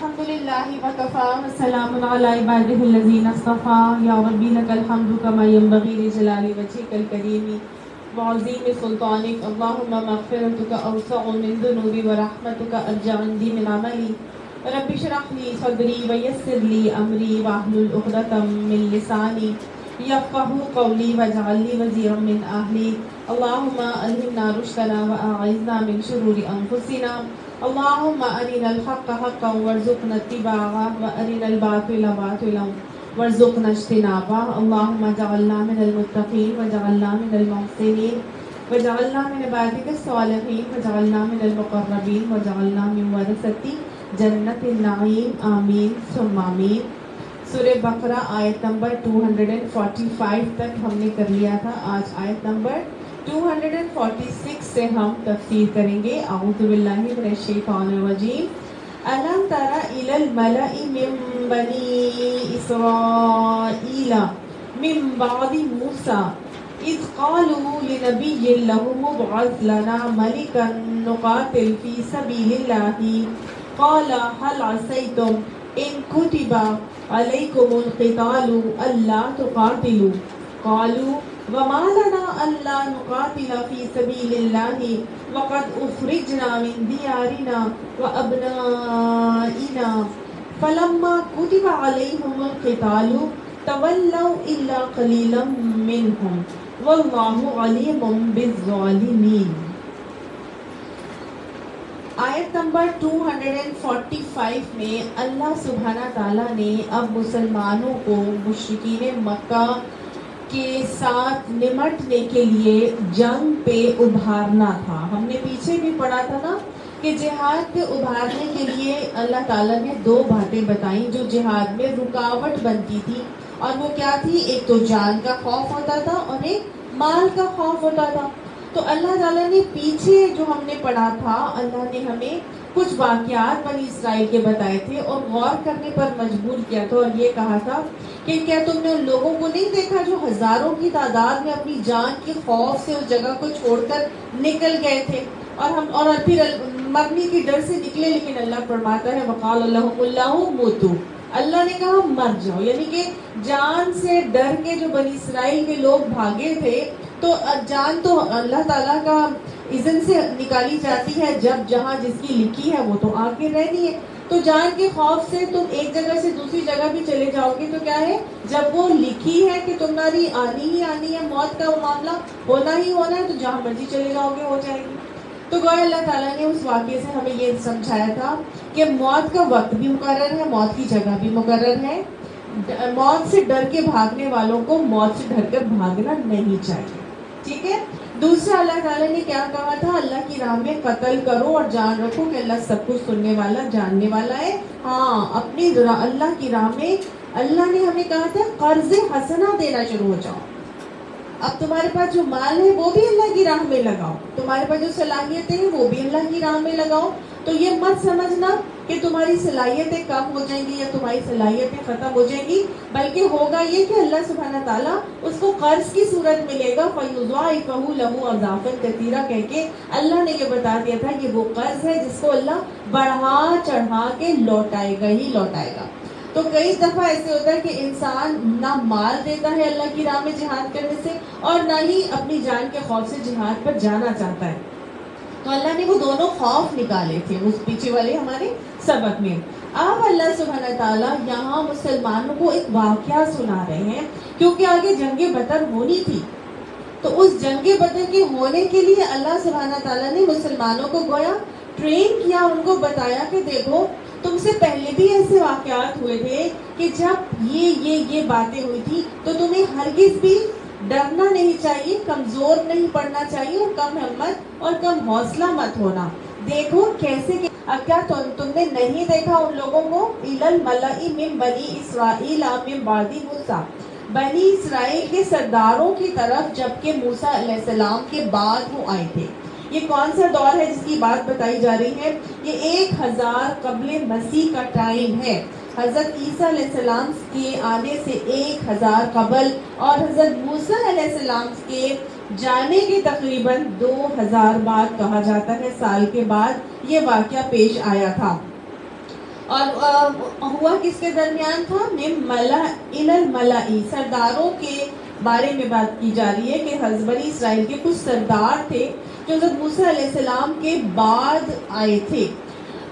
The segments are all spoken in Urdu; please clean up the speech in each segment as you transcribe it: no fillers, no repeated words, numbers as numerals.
الحمد لله وكفى وسلام على عباده الذين اصطفى يا ربي لك الحمد كما ينبغي لجلال وجهك الكريم وعظيم سلطانك اللهم مغفرتك أوسع من ذنوبي ورحمتك أرجع عندي من عملي رب اشرح لي صدري ويسر لي أمري واحلل عقدة من لساني يفقهوا قولي واجعل لي وزيرا من أهلي اللهم ألهمنا رشدنا وأعذنا من شرور أنفسنا اللهم أرنا الحق حقا وارزقنا اتباعه وأرنا الباطل باطلا وارزقنا اجتنابه اللهم اجعلنا من المتقين واجعلنا من المحسنين واجعلنا من عبادك الصالحين واجعلنا من المقربين واجعلنا من ورثة جنة النعيم آمين ثم آمين۔ سورہ بقرہ آیت نمبر 245 تک ہم نے کر لیا تھا۔ آج آیت نمبر 246 سے ہم تفسیر کریں گے۔ اعوذ باللہ من الشیطان الرجیم۔ الم تر الی الملأ من بنی اسرائیل من بعد موسیٰ اذ قالوا لنبی لهم ابعث لنا ملکا نقاتل فی سبیل اللہ قال هل عصیتم ان كتب عليكم القتال ألا تقاتلوا قالوا وما لنا ألا نقاتل في سبيل الله وقد أخرجنا من ديارنا وأبنائنا فلما كتب عليهم القتال تولوا إلا قليلا منهم والله عليم بالظالمين۔ آیت نمبر 245 میں اللہ سبحانہ تعالیٰ نے اب مسلمانوں کو مشرکین مکہ کے ساتھ نمٹنے کے لیے جنگ پہ ابھارنا تھا۔ ہم نے پیچھے بھی پڑھا تھا نا کہ جہاد پہ ابھارنے کے لیے اللہ تعالیٰ نے دو باتیں بتائیں جو جہاد میں رکاوٹ بنتی تھی، اور وہ کیا تھی؟ ایک تو جان کا خوف ہوتا تھا اور ایک مال کا خوف ہوتا تھا۔ تو اللہ تعالیٰ نے پیچھے جو ہم نے پڑھا تھا، اللہ نے ہمیں کچھ واقعات بنی اسرائیل کے بتائے تھے اور غور کرنے پر مجبور کیا تھا، اور یہ کہا تھا کہ کیا تم نے ان لوگوں کو نہیں دیکھا جو ہزاروں کی تعداد میں اپنی جان کے خوف سے اس جگہ کو چھوڑ کر نکل گئے تھے، اور پھر مرنے کے ڈر سے نکلے، لیکن اللہ فرماتا ہے وقال لهم الله موتوا، اللہ نے کہا مر جاؤ، یعنی کہ جان سے ڈر کے جو بنی اسرائیل کے لوگ بھاگے تھے، تو جان تو اللہ تعالیٰ کا اذن سے نکالی جاتی ہے، جب جہاں جس کی لکھی ہے وہ تو آ کے رہنی ہے۔ تو جان کے خوف سے تم ایک جگہ سے دوسری جگہ بھی چلے جاؤ گے تو کیا ہے، جب وہ لکھی ہے کہ تمہاری آنی ہی آنی ہے، موت کا وہ معاملہ ہونا ہی ہونا ہے، تو جہاں مرضی چلے جاؤ گے ہو جائے گی۔ تو گویا اللہ تعالیٰ نے اس واقعے سے ہمیں یہ سمجھایا تھا کہ موت کا وقت بھی مقرر ہے، موت کی جگہ بھی مقرر ہے، موت سے ڈر کے بھاگنے والوں کو موت سے ڈر کر بھاگنا نہیں چاہیے، ٹھیک ہے۔ دوسرا اللہ تعالیٰ نے کیا کہا تھا؟ اللہ کی راہ میں قتل کرو اور جان رکھو کہ اللہ سب کچھ سننے والا جاننے والا ہے۔ ہاں، اپنی اللہ کی راہ میں اللہ نے ہمیں کہا تھا قرض حسنہ دینا شروع ہو جاؤ۔ اب تمہارے پاس جو مال ہے وہ بھی اللہ کی راہ میں لگاؤ، تمہارے پاس جو صلاحیتیں ہیں وہ بھی اللہ کی راہ میں لگاؤ۔ تو یہ مت سمجھنا کہ تمہاری صلاحیتیں کم ہو جائیں گی یا تمہاری صلاحیتیں ختم ہو جائیں گی، بلکہ ہوگا یہ کہ اللہ سبحانہ تعالیٰ اس کو قرض کی صورت ملے گا، فَيُضَاعِفَهُ لَهُ أَضْعَافًا كَثِيرًا کہہ کے اللہ نے یہ بتا دیا تھا کہ وہ قرض ہے جس کو اللہ بڑھا چڑھا کے لوٹائے گا ہی لوٹائے گا۔ تو کئی دفعہ ایسے ہوتا ہے کہ انسان نہ مال دیتا ہے اللہ کی راہ میں جہاد کرنے سے، اور نہ ہی اپنی جان کے خوف سے جہاد پر جانا چاہتا ہے۔ تو اللہ نے وہ دونوں خوف نکالے تھے اس پیچھے والے ہمارے سبق میں۔ اب اللہ سبحانہ تعالیٰ یہاں مسلمانوں کو ایک واقعہ سنا رہے ہیں، کیونکہ آگے جنگ بدر ہونی تھی، تو اس جنگ بدر کے ہونے کے لیے اللہ سبحانہ تعالیٰ نے مسلمانوں کو گویا ٹرین کیا، ان کو بتایا کہ دیکھو تم سے پہلے بھی ایسے واقعات ہوئے تھے کہ جب یہ باتیں ہوئی تھی، تو تمہیں ہرگز بھی ڈرنا نہیں چاہیے، کمزور نہیں پڑنا چاہیے، اور کم ہمت اور کم حوصلہ مت ہونا۔ دیکھو کیسے اب کیا تم نے نہیں دیکھا ان لوگوں کو؟ الی الملأ من بنی اسرائیل من بعد موسیٰ، بنی اسرائیل کے سرداروں کی طرف جبکہ موسیٰ علیہ السلام کے بعد وہ آئے تھے۔ یہ کون سا دور ہے جس کی بات بتائی جا رہی ہے؟ یہ 1000 قبل مسیح کا ٹائم ہے۔ حضرت عیسیٰ علیہ السلام کے آنے سے 1000 قبل اور حضرت موسیٰ علیہ السلام کے جانے کے تقریباً 2000 بعد کہا جاتا ہے سال کے بعد یہ واقعہ پیش آیا تھا۔ اور ہوا کس کے درمیان تھا؟ من ملأ الی الملأ، سرداروں کے بارے میں بات کی جا رہی ہے کہ بنی اسرائیل کے کچھ سردار تھے جو حضرت موسیٰ علیہ السلام کے بعد آئے تھے.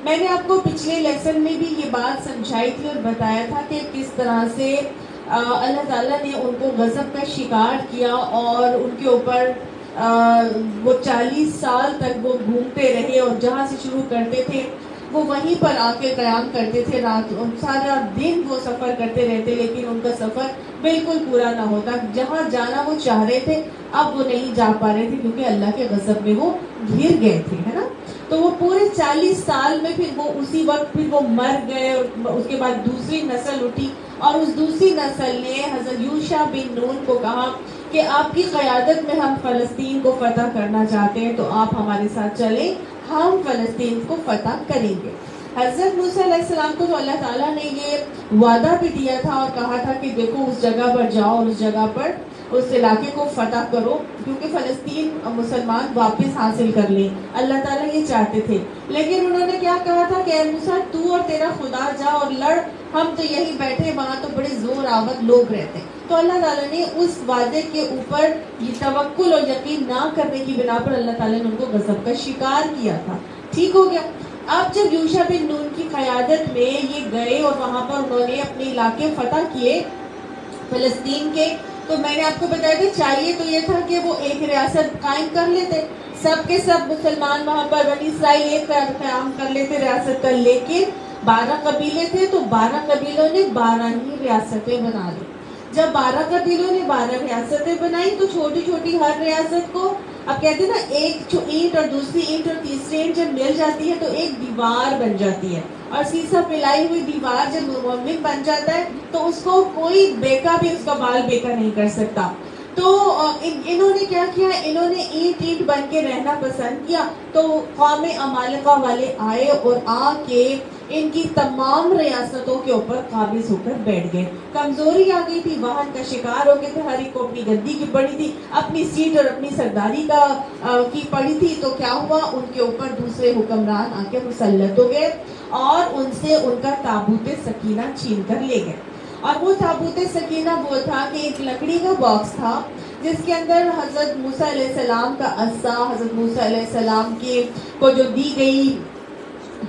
میں نے آپ کو پچھلے لیسن میں بھی یہ بات سمجھائی تھی اور بتایا تھا کہ کس طرح سے اللہ تعالیٰ نے ان کو غضب کا شکار کیا اور ان کے اوپر وہ 40 سال تک وہ گھومتے رہے اور جہاں سے شروع کرتے تھے وہ وہیں پر آ کے قیام کرتے تھے. رات سارا دن وہ سفر کرتے رہتے لیکن ان کا سفر بالکل پورا نہ ہوتا. جہاں جانا وہ چاہ رہے تھے اب وہ نہیں جا پا رہے تھے کیونکہ اللہ کے غضب میں وہ گھر گئے تھے، ہے نا. تو وہ پورے 40 سال میں پھر وہ اسی وقت پھر وہ مر گئے اور اس کے بعد دوسری نسل اٹھی اور اس دوسری نسل نے حضرت یوشع بن نون کو کہا کہ آپ کی قیادت میں ہم فلسطین کو فتح کرنا چاہتے ہیں تو آپ ہمارے ساتھ چلیں، ہم فلسطین کو فتح کریں گے. حضرت موسیٰ علیہ السلام کو تو اللہ تعالیٰ نے یہ وعدہ بھی دیا تھا اور کہا تھا کہ دیکھو اس جگہ پر جاؤ اور اس جگہ پر اس علاقے کو فتح کرو کیونکہ فلسطین مسلمان واپس حاصل کر لیں. اللہ تعالیٰ یہ چاہتے تھے لیکن انہوں نے کیا کہا تھا کہ اے موسیٰ تو اور تیرا خدا جا اور لڑ، ہم تو یہی بیٹھے، وہاں تو بڑے زور آور لوگ رہتے ہیں. تو اللہ تعالیٰ نے اس وعدے کے اوپر یہ توکل اور یقین نہ کرنے کی بنا پر اللہ تعالیٰ نے ان کو غضب کا شکار کیا تھا. ٹھیک ہو گیا. اب جب یوشع بن نون کی قیادت میں یہ گئے اور وہاں پر انہوں نے اپنے علاقے فتح کیے فلسطین کے، تو میں نے آپ کو بتایا تھا چاہیے تو یہ تھا کہ وہ ایک ریاست قائم کر لیتے، سب کے سب مسلمان وہاں پر بنی اسرائیل ایک قیام کر لیتے ریاست کا. لیکن 12 قبیلے تھے تو 12 قبیلوں نے 12 ہی ریاستیں بنا لی. جب 12 قبیلوں نے 12 ریاستیں بنائی تو چھوٹی چھوٹی ہر ریاست کو، اب کہتے ہیں نا ایک اینٹ اور دوسری اینٹ اور تیسری اینٹ جب مل جاتی ہے تو ایک دیوار بن جاتی ہے، اور سیسا پلائی ہوئی دیوار جب مومن بن جاتا ہے تو اس کو کوئی بیکا بھی اس کا بال بیکا نہیں کر سکتا. تو انہوں نے کیا کیا، انہوں نے اینٹ اینٹ بن کے رہنا پسند کیا. تو قوم عمالقہ والے آئے اور آ کے ان کی تمام ریاستوں کے اوپر قابض ہو کر بیٹھ گئے. کمزوری آ گئی تھی، وہن کا شکار ہو گئے تھے، ہر ایک کو اپنی گدی کی پڑی تھی، اپنی سیٹ اور اپنی سرداری کی پڑی تھی. تو کیا ہوا، ان کے اوپر دوسرے حکمران آ کے مسلط ہو گئے اور ان سے ان کا تابوت سکینہ چھین کر لے گئے. اور وہ تابوت سکینہ وہ تھا کہ ایک لکڑی کا باکس تھا جس کے اندر حضرت موسیٰ علیہ السلام کا عصا، حضرت موسیٰ علیہ السلام کو جو دی گئی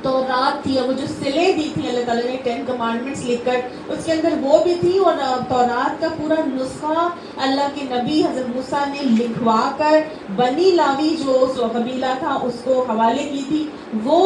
تورات تھی اور وہ جو سلیں دی تھی اللہ تعالیٰ نے 10 کمانڈمنٹس لکھ کر، اس کے اندر وہ بھی تھی. اور تورات کا پورا نسخہ اللہ کے نبی حضرت موسیٰ نے لکھوا کر بنی لاوی جو قبیلہ تھا اس کو حوالے کی تھی. وہ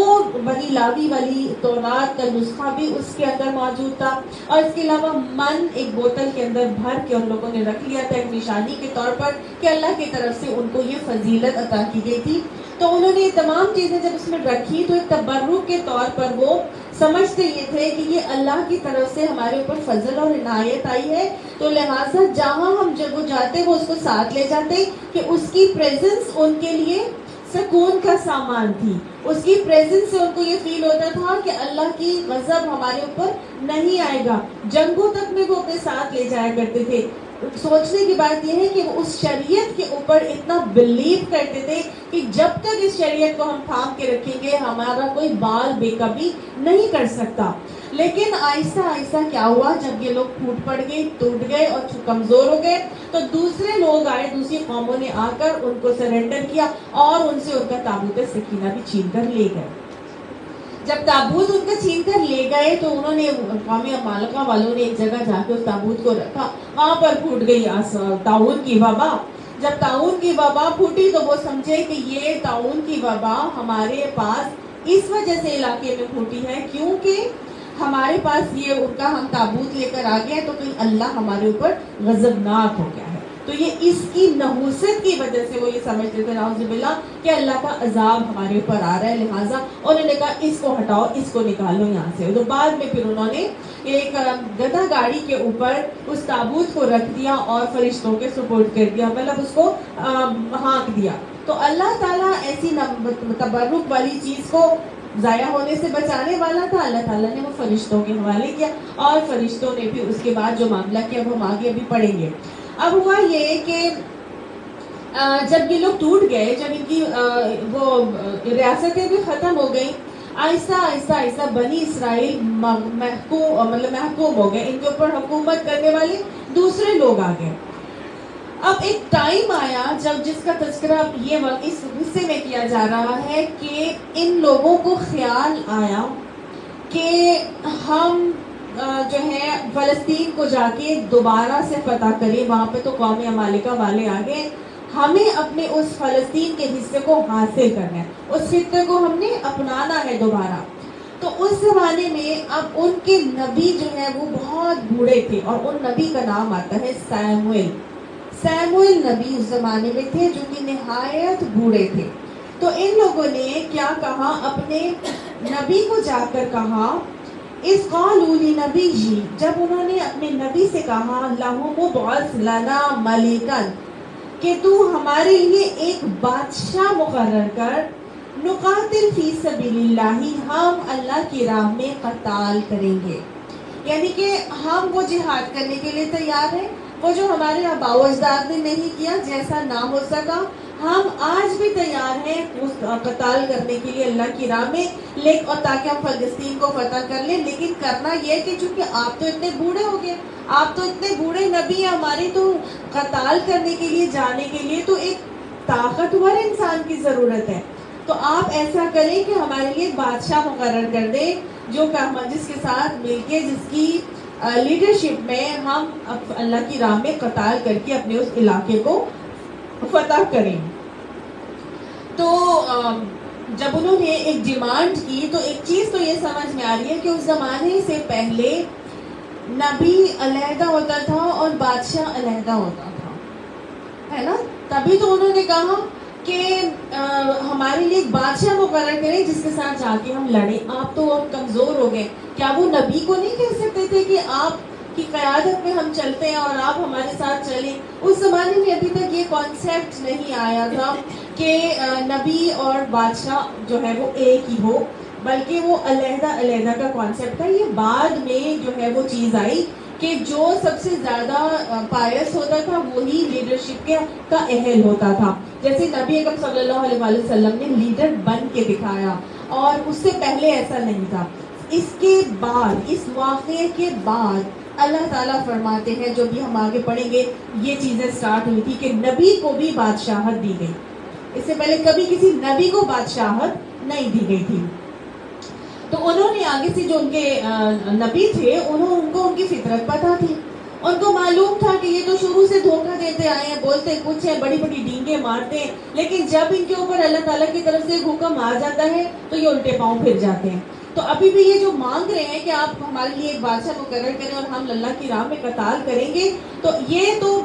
بنی لاوی والی تورات کا نسخہ بھی اس کے اندر موجود تھا. اور اس کے علاوہ من ایک بوتل کے اندر بھر کے ان لوگوں نے رکھ لیا تھا ایک نشانی کے طور پر کہ اللہ کی طرف سے ان کو یہ فضیلت عطا کی گئی تھی. تو انہوں نے یہ تمام چیزیں جب اس میں رکھی تو ایک تبرک کے طور پر وہ سمجھتے یہ تھے کہ یہ اللہ کی طرف سے ہمارے اوپر فضل اور عنایت آئی ہے، تو لہٰذا جہاں ہم جب وہ جاتے وہ اس کو ساتھ لے جاتے کہ اس کی پریزنس ان کے لیے سکون کا سامان تھی. اس کی پریزنس سے ان کو یہ فیل ہوتا تھا کہ اللہ کی غضب ہمارے اوپر نہیں آئے گا. جنگوں تک میں وہ اپنے ساتھ لے جایا کرتے تھے. سوچنے کی بات یہ ہے کہ وہ اس شریعت کے اوپر اتنا بلیو کرتے تھے کہ جب تک اس شریعت کو ہم تھام کے رکھیں گے ہمارا کوئی بال بے کبھی نہیں کر سکتا. لیکن آہستہ آہستہ کیا ہوا، جب یہ لوگ پھوٹ پڑ گئے، ٹوٹ گئے اور کمزور ہو گئے تو دوسرے لوگ آئے، دوسری قوموں نے آ کر ان کو سرنڈر کیا اور ان سے ان کا تابوت سکینہ بھی چھین کر لے گئے. جب تابوت ان کا چھین کر لے گئے تو انہوں نے قوم عمالقہ والوں نے ایک جگہ جا کے اس تابوت کو رکھا، وہاں پر پھوٹ گئی طاعون کی وبا. جب طاعون کی وبا پھوٹی تو وہ سمجھے کہ یہ طاعون کی وبا ہمارے پاس اس وجہ سے علاقے میں پھوٹی ہے کیونکہ ہمارے پاس یہ ان کا ہم تابوت لے کر آ گئے تو کہیں اللہ ہمارے اوپر غضبناک ہو گیا ہے. تو یہ اس کی نحوست کی وجہ سے وہ یہ سمجھتے تھے نعوذ باللہ کہ اللہ کا عذاب ہمارے اوپر آ رہا ہے، لہٰذا انہوں نے کہا اس کو ہٹاؤ، اس کو نکالو یہاں سے. تو بعد میں پھر انہوں نے ایک گدھا گاڑی کے اوپر اس تابوت کو رکھ دیا اور فرشتوں کے سپورٹ کر دیا، مطلب اس کو ہانک دیا. تو اللہ تعالیٰ ایسی تبرک والی چیز کو ضائع ہونے سے بچانے والا تھا. اللہ تعالیٰ نے وہ فرشتوں کے حوالے کیا اور فرشتوں نے بھی اس کے بعد جو معاملہ کیا وہ ہم آگے ابھی پڑھیں گے. اب ہوا یہ کہ جب یہ لوگ ٹوٹ گئے، جب ان کی وہ ریاستیں بھی ختم ہو گئیں، آہستہ آہستہ آہستہ بنی اسرائیل محکوم ہو گئے، ان کے اوپر حکومت کرنے والے دوسرے لوگ آ گئے۔ اب ایک ٹائم آیا جب جس کا تذکرہ اس حصے میں کیا جا رہا ہے کہ ان لوگوں کو خیال آیا کہ ہم جو ہے فلسطین کو جا کے دوبارہ سے فتح کریں، وہاں پہ تو قوم عمالقہ والے آ گئے، ہمیں اپنے اس فلسطین کے حصے کو حاصل کرنا ہے، اس خطے کو ہم نے اپنانا ہے دوبارہ۔ تو اس زمانے میں اب ان کے نبی جو ہے وہ بہت بوڑھے تھے، اور ان نبی کا نام آتا ہے سیموئیل نبی اس زمانے میں تھے جو کہ نہایت بوڑھے تھے۔ تو ان لوگوں نے کیا کہا، اپنے نبی کو جا کر کہا، اس قالوا لنبی، جب انہوں نے اپنے نبی سے کہا، لَهُ مُبْعَثْ لَنَا مَلِكًا، کہ تو ہمارے لیے ایک بادشاہ مقرر کر، نقاتل فی سبیل اللہ، ہم اللہ کی راہ میں قتال کریں گے، یعنی کہ ہم وہ جہاد کرنے کے لیے تیار ہیں، وہ جو ہمارے آباء و اجداد نے نہیں کیا، جیسا نہ ہو سکا، ہم آج بھی تیار ہیں اس قتال کرنے کے لیے اللہ کی راہ میں، اور تاکہ ہم فلسطین کو فتح کر لیں۔ لیکن کرنا یہ کہ چونکہ آپ تو اتنے بوڑھے ہو گئے، آپ تو اتنے بوڑھے نبی ہیں، ہماری تو قتال کرنے کے لیے جانے کے لیے تو ایک طاقتور انسان کی ضرورت ہے، تو آپ ایسا کریں کہ ہمارے لیے بادشاہ مقرر کر دیں، جس کے ساتھ مل کے، جس کی لیڈرشپ میں ہم اللہ کی راہ میں قتال کر کے اپنے اس علاقے کو فتح کریں۔ تو جب انہوں نے ایک ڈیمانڈ کی تو ایک چیز تو یہ سمجھ میں آ رہی ہے کہ اس زمانے سے پہلے نبی علیحدہ ہوتا تھا اور بادشاہ علیحدہ ہوتا تھا، ہے نا؟ تبھی تو انہوں نے کہا کہ ہمارے لیے ایک بادشاہ مقرر کریں جس کے ساتھ جا کے ہم لڑیں۔ آپ تو اب کمزور ہو گئے، کیا وہ نبی کو نہیں کہہ سکتے تھے کہ آپ کی قیادت میں ہم چلتے ہیں اور آپ ہمارے ساتھ چلیں؟ اس زمانے میں ابھی تک یہ کانسیپٹ نہیں آیا تھا کہ نبی اور بادشاہ جو ہے وہ ایک ہی ہو، بلکہ وہ علیحدہ علیحدہ کا کانسیپٹ ہے۔ یہ بعد میں جو ہے وہ چیز آئی کہ جو سب سے زیادہ پائس ہوتا تھا وہی لیڈرشپ کا اہل ہوتا تھا، جیسے نبی اکرم صلی اللہ علیہ وسلم نے لیڈر بن کے دکھایا، اور اس سے پہلے ایسا نہیں تھا۔ اس کے بعد، اس واقعے کے بعد اللہ تعالیٰ فرماتے ہیں، جو بھی ہم آگے پڑھیں گے، یہ چیزیں سٹارٹ ہوئی تھی کہ نبی کو بھی بادشاہت دی گئی، اس سے پہلے کبھی کسی نبی کو بادشاہت نہیں دی گئی تھی۔ تو انہوں نے آگے سے جو ان کے نبی تھے، ان کو ان کی فطرت پتہ تھی، ان کو معلوم تھا کہ یہ تو شروع سے دھوکہ دیتے آئے ہیں، بولتے کچھ ہیں، بڑی بڑی ڈینگیں مارتے ہیں، لیکن جب ان کے اوپر اللہ تعالیٰ کی طرف سے ایک حکم آ جاتا ہے تو یہ الٹے پاؤں پھر جاتے ہیں۔ تو ابھی بھی یہ جو مانگ رہے ہیں کہ آپ ہمارے لیے ایک بادشاہ مقرر کریں اور ہم اللہ کی راہ میں قتال کریں گے، تو یہ تو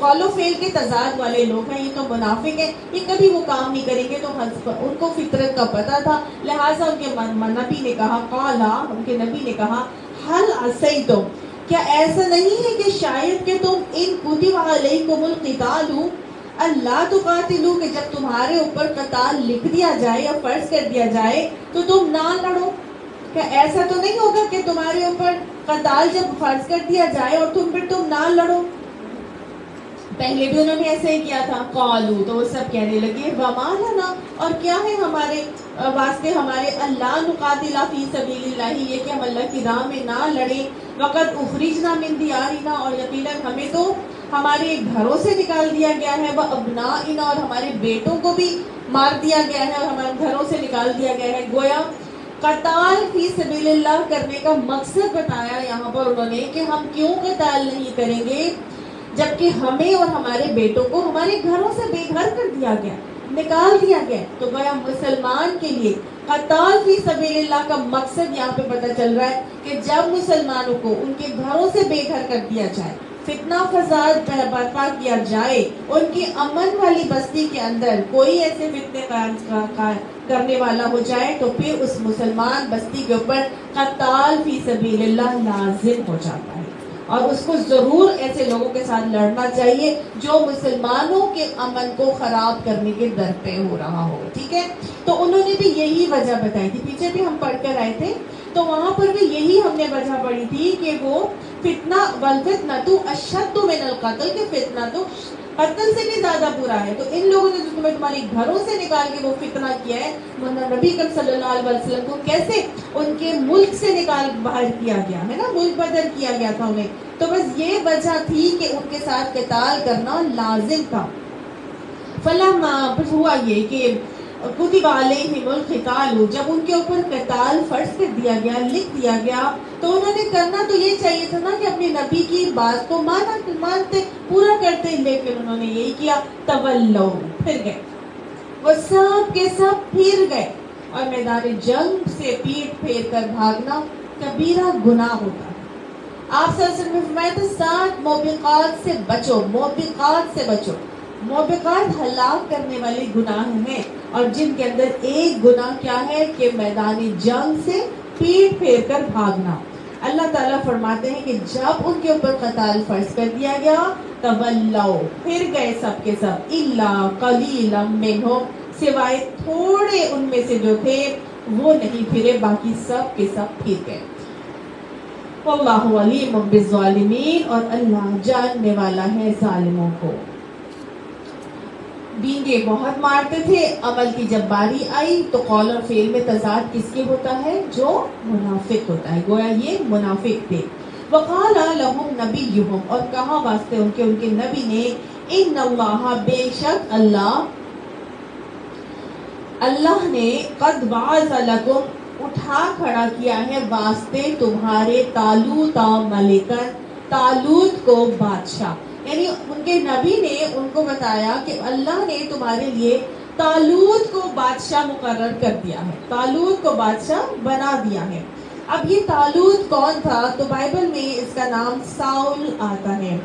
قول و فعل کے تضاد والے لوگ ہیں، یہ تو منافق ہیں، یہ کبھی وہ کام نہیں کریں گے۔ تو ان کو فطرت کا پتہ تھا، لہٰذا ان کے نبی نے کہا، ان کے نبی نے کہا، حل عصیتم، کیا ایسا نہیں ہے کہ شاید کہ تم ان کتب علیکم القتال اللہ تقاتلوا، کہ جب تمہارے اوپر قتال لکھ دیا جائے یا فرض کر دیا جائے تو تم نہ لڑو؟ کیا ایسا تو نہیں ہوگا کہ تمہارے اوپر قتال جب فرض کر دیا جائے اور تم نہ لڑو؟ پہلے بھی انہوں نے ایسا ہی کیا تھا۔ قالوا، تو وہ سب کہنے لگے، وما لنا، اور کیا ہے ہمارے واسطے، ہمارے اللہ نقاتل فی سبیل اللہ، یہ کہ ہم اللہ کی راہ میں نہ لڑیں، وقد اخرجنا من دیارنا، اور یقیناً ہمیں تو ہمارے گھروں سے نکال دیا گیا ہے، وابنائنا، اور ہمارے بیٹوں کو بھی مار دیا گیا ہے اور ہمارے گھروں سے نکال دیا گیا ہے۔ گویا قتال فی سبیل اللہ کرنے کا مقصد بتایا یہاں پر انہوں نے کہ ہم کیوں قتال نہیں کریں گے جبکہ ہمیں اور ہمارے بیٹوں کو ہمارے گھروں سے بے گھر کر دیا گیا، نکال دیا گیا۔ تو گویا مسلمان کے لیے قتال فی سبیل اللہ کا مقصد یہاں پہ پتہ چل رہا ہے کہ جب مسلمانوں کو ان کے گھروں سے بے گھر کر دیا جائے، فتنہ فساد برپا کیا جائے، ان کی امن والی بستی کے اندر کوئی ایسے فتنے کرنے والا ہو جائے، تو پھر اس مسلمان بستی کے اوپر قتال فی سبیل اللہ لازم ہو جاتا ہے، اور اس کو ضرور ایسے لوگوں کے ساتھ لڑنا چاہیے جو مسلمانوں کے امن کو خراب کرنے کے در پہ ہو رہا ہو، ٹھیک ہے؟ تو انہوں نے بھی یہی وجہ بتائی تھی، پیچھے بھی ہم پڑھ کر آئے تھے، تو وہاں پر بھی یہی ہم نے وجہ پڑھی تھی کہ وہ فتنہ والفتنۃ اشد من القتل، کہ فتنہ تو قتل سے بھی زیادہ برا ہے. تو ان لوگوں نے جو تمہیں تمہاری گھروں سے نکال کے وہ فتنہ کیا ہے، نبی کریم صلی اللہ علیہ وسلم کو کیسے ان کے ملک سے نکال باہر کیا گیا ہے نا، ملک بدر کیا گیا تھا انہیں. تو بس یہ وجہ تھی کہ ان کے ساتھ قتال کرنا لازم تھا. پھر ہوا یہ کہ کتب علیہم القتال، جب ان کے اوپر قتال فرض کر دیا گیا، لکھ دیا گیا، تو انہوں نے کرنا تو یہ چاہیے تھا نا کہ اپنے نبی کی بات کو مانتے پورا کرتے، لیکن انہوں نے یہی کیا، تولو، پھر گئے، وہ سب کے سب پھر گئے. اور میدان جنگ سے پیٹ پھیر کر بھاگنا کبیرہ گناہ ہوتا ہے. آپ صلی اللہ علیہ وسلم نے فرمایا تھا 7 موبقات سے بچو، موبقات سے بچو. موبقات ہلاک کرنے والے گناہ ہیں، اور جن کے اندر ایک گناہ کیا ہے کہ میدان جنگ سے پیٹ پھیر کر بھاگنا. اللہ تعالیٰ فرماتے ہیں کہ جب ان کے اوپر قتال فرض کر دیا گیا، تولو، پھر گئے سب کے سب، الا قلیلا منہم، سوائے تھوڑے ان میں سے جو تھے وہ نہیں پھرے، باقی سب کے سب پھر گئے. واللہ علیم بالظالمین، اور اللہ جاننے والا ہے ظالموں کو. ڈینگے بہت مارتے تھے. عمل کی جب باری آئی تو قول اور فعل میں تضاد کس کے ہوتا ہے؟ جو منافق ہوتا ہے. گویا یہ منافق تھے. وقال لهم نبیہم، اور کہا واسطے ان کے نبی نے، ان اللہ، بے شک اللہ نے، قد بعث لکم، اٹھا کھڑا کیا ہے واسطے تمہارے، طالوت ملکن، طالوت کو بادشاہ. یعنی ان کے نبی نے ان کو بتایا کہ اللہ نے تمہارے لیے طالوت کو بادشاہ مقرر کر دیا ہے، طالوت کو بادشاہ بنا دیا ہے. اب یہ طالوت کون تھا؟ تو بائبل میں اس کا نام ساؤل آتا ہے،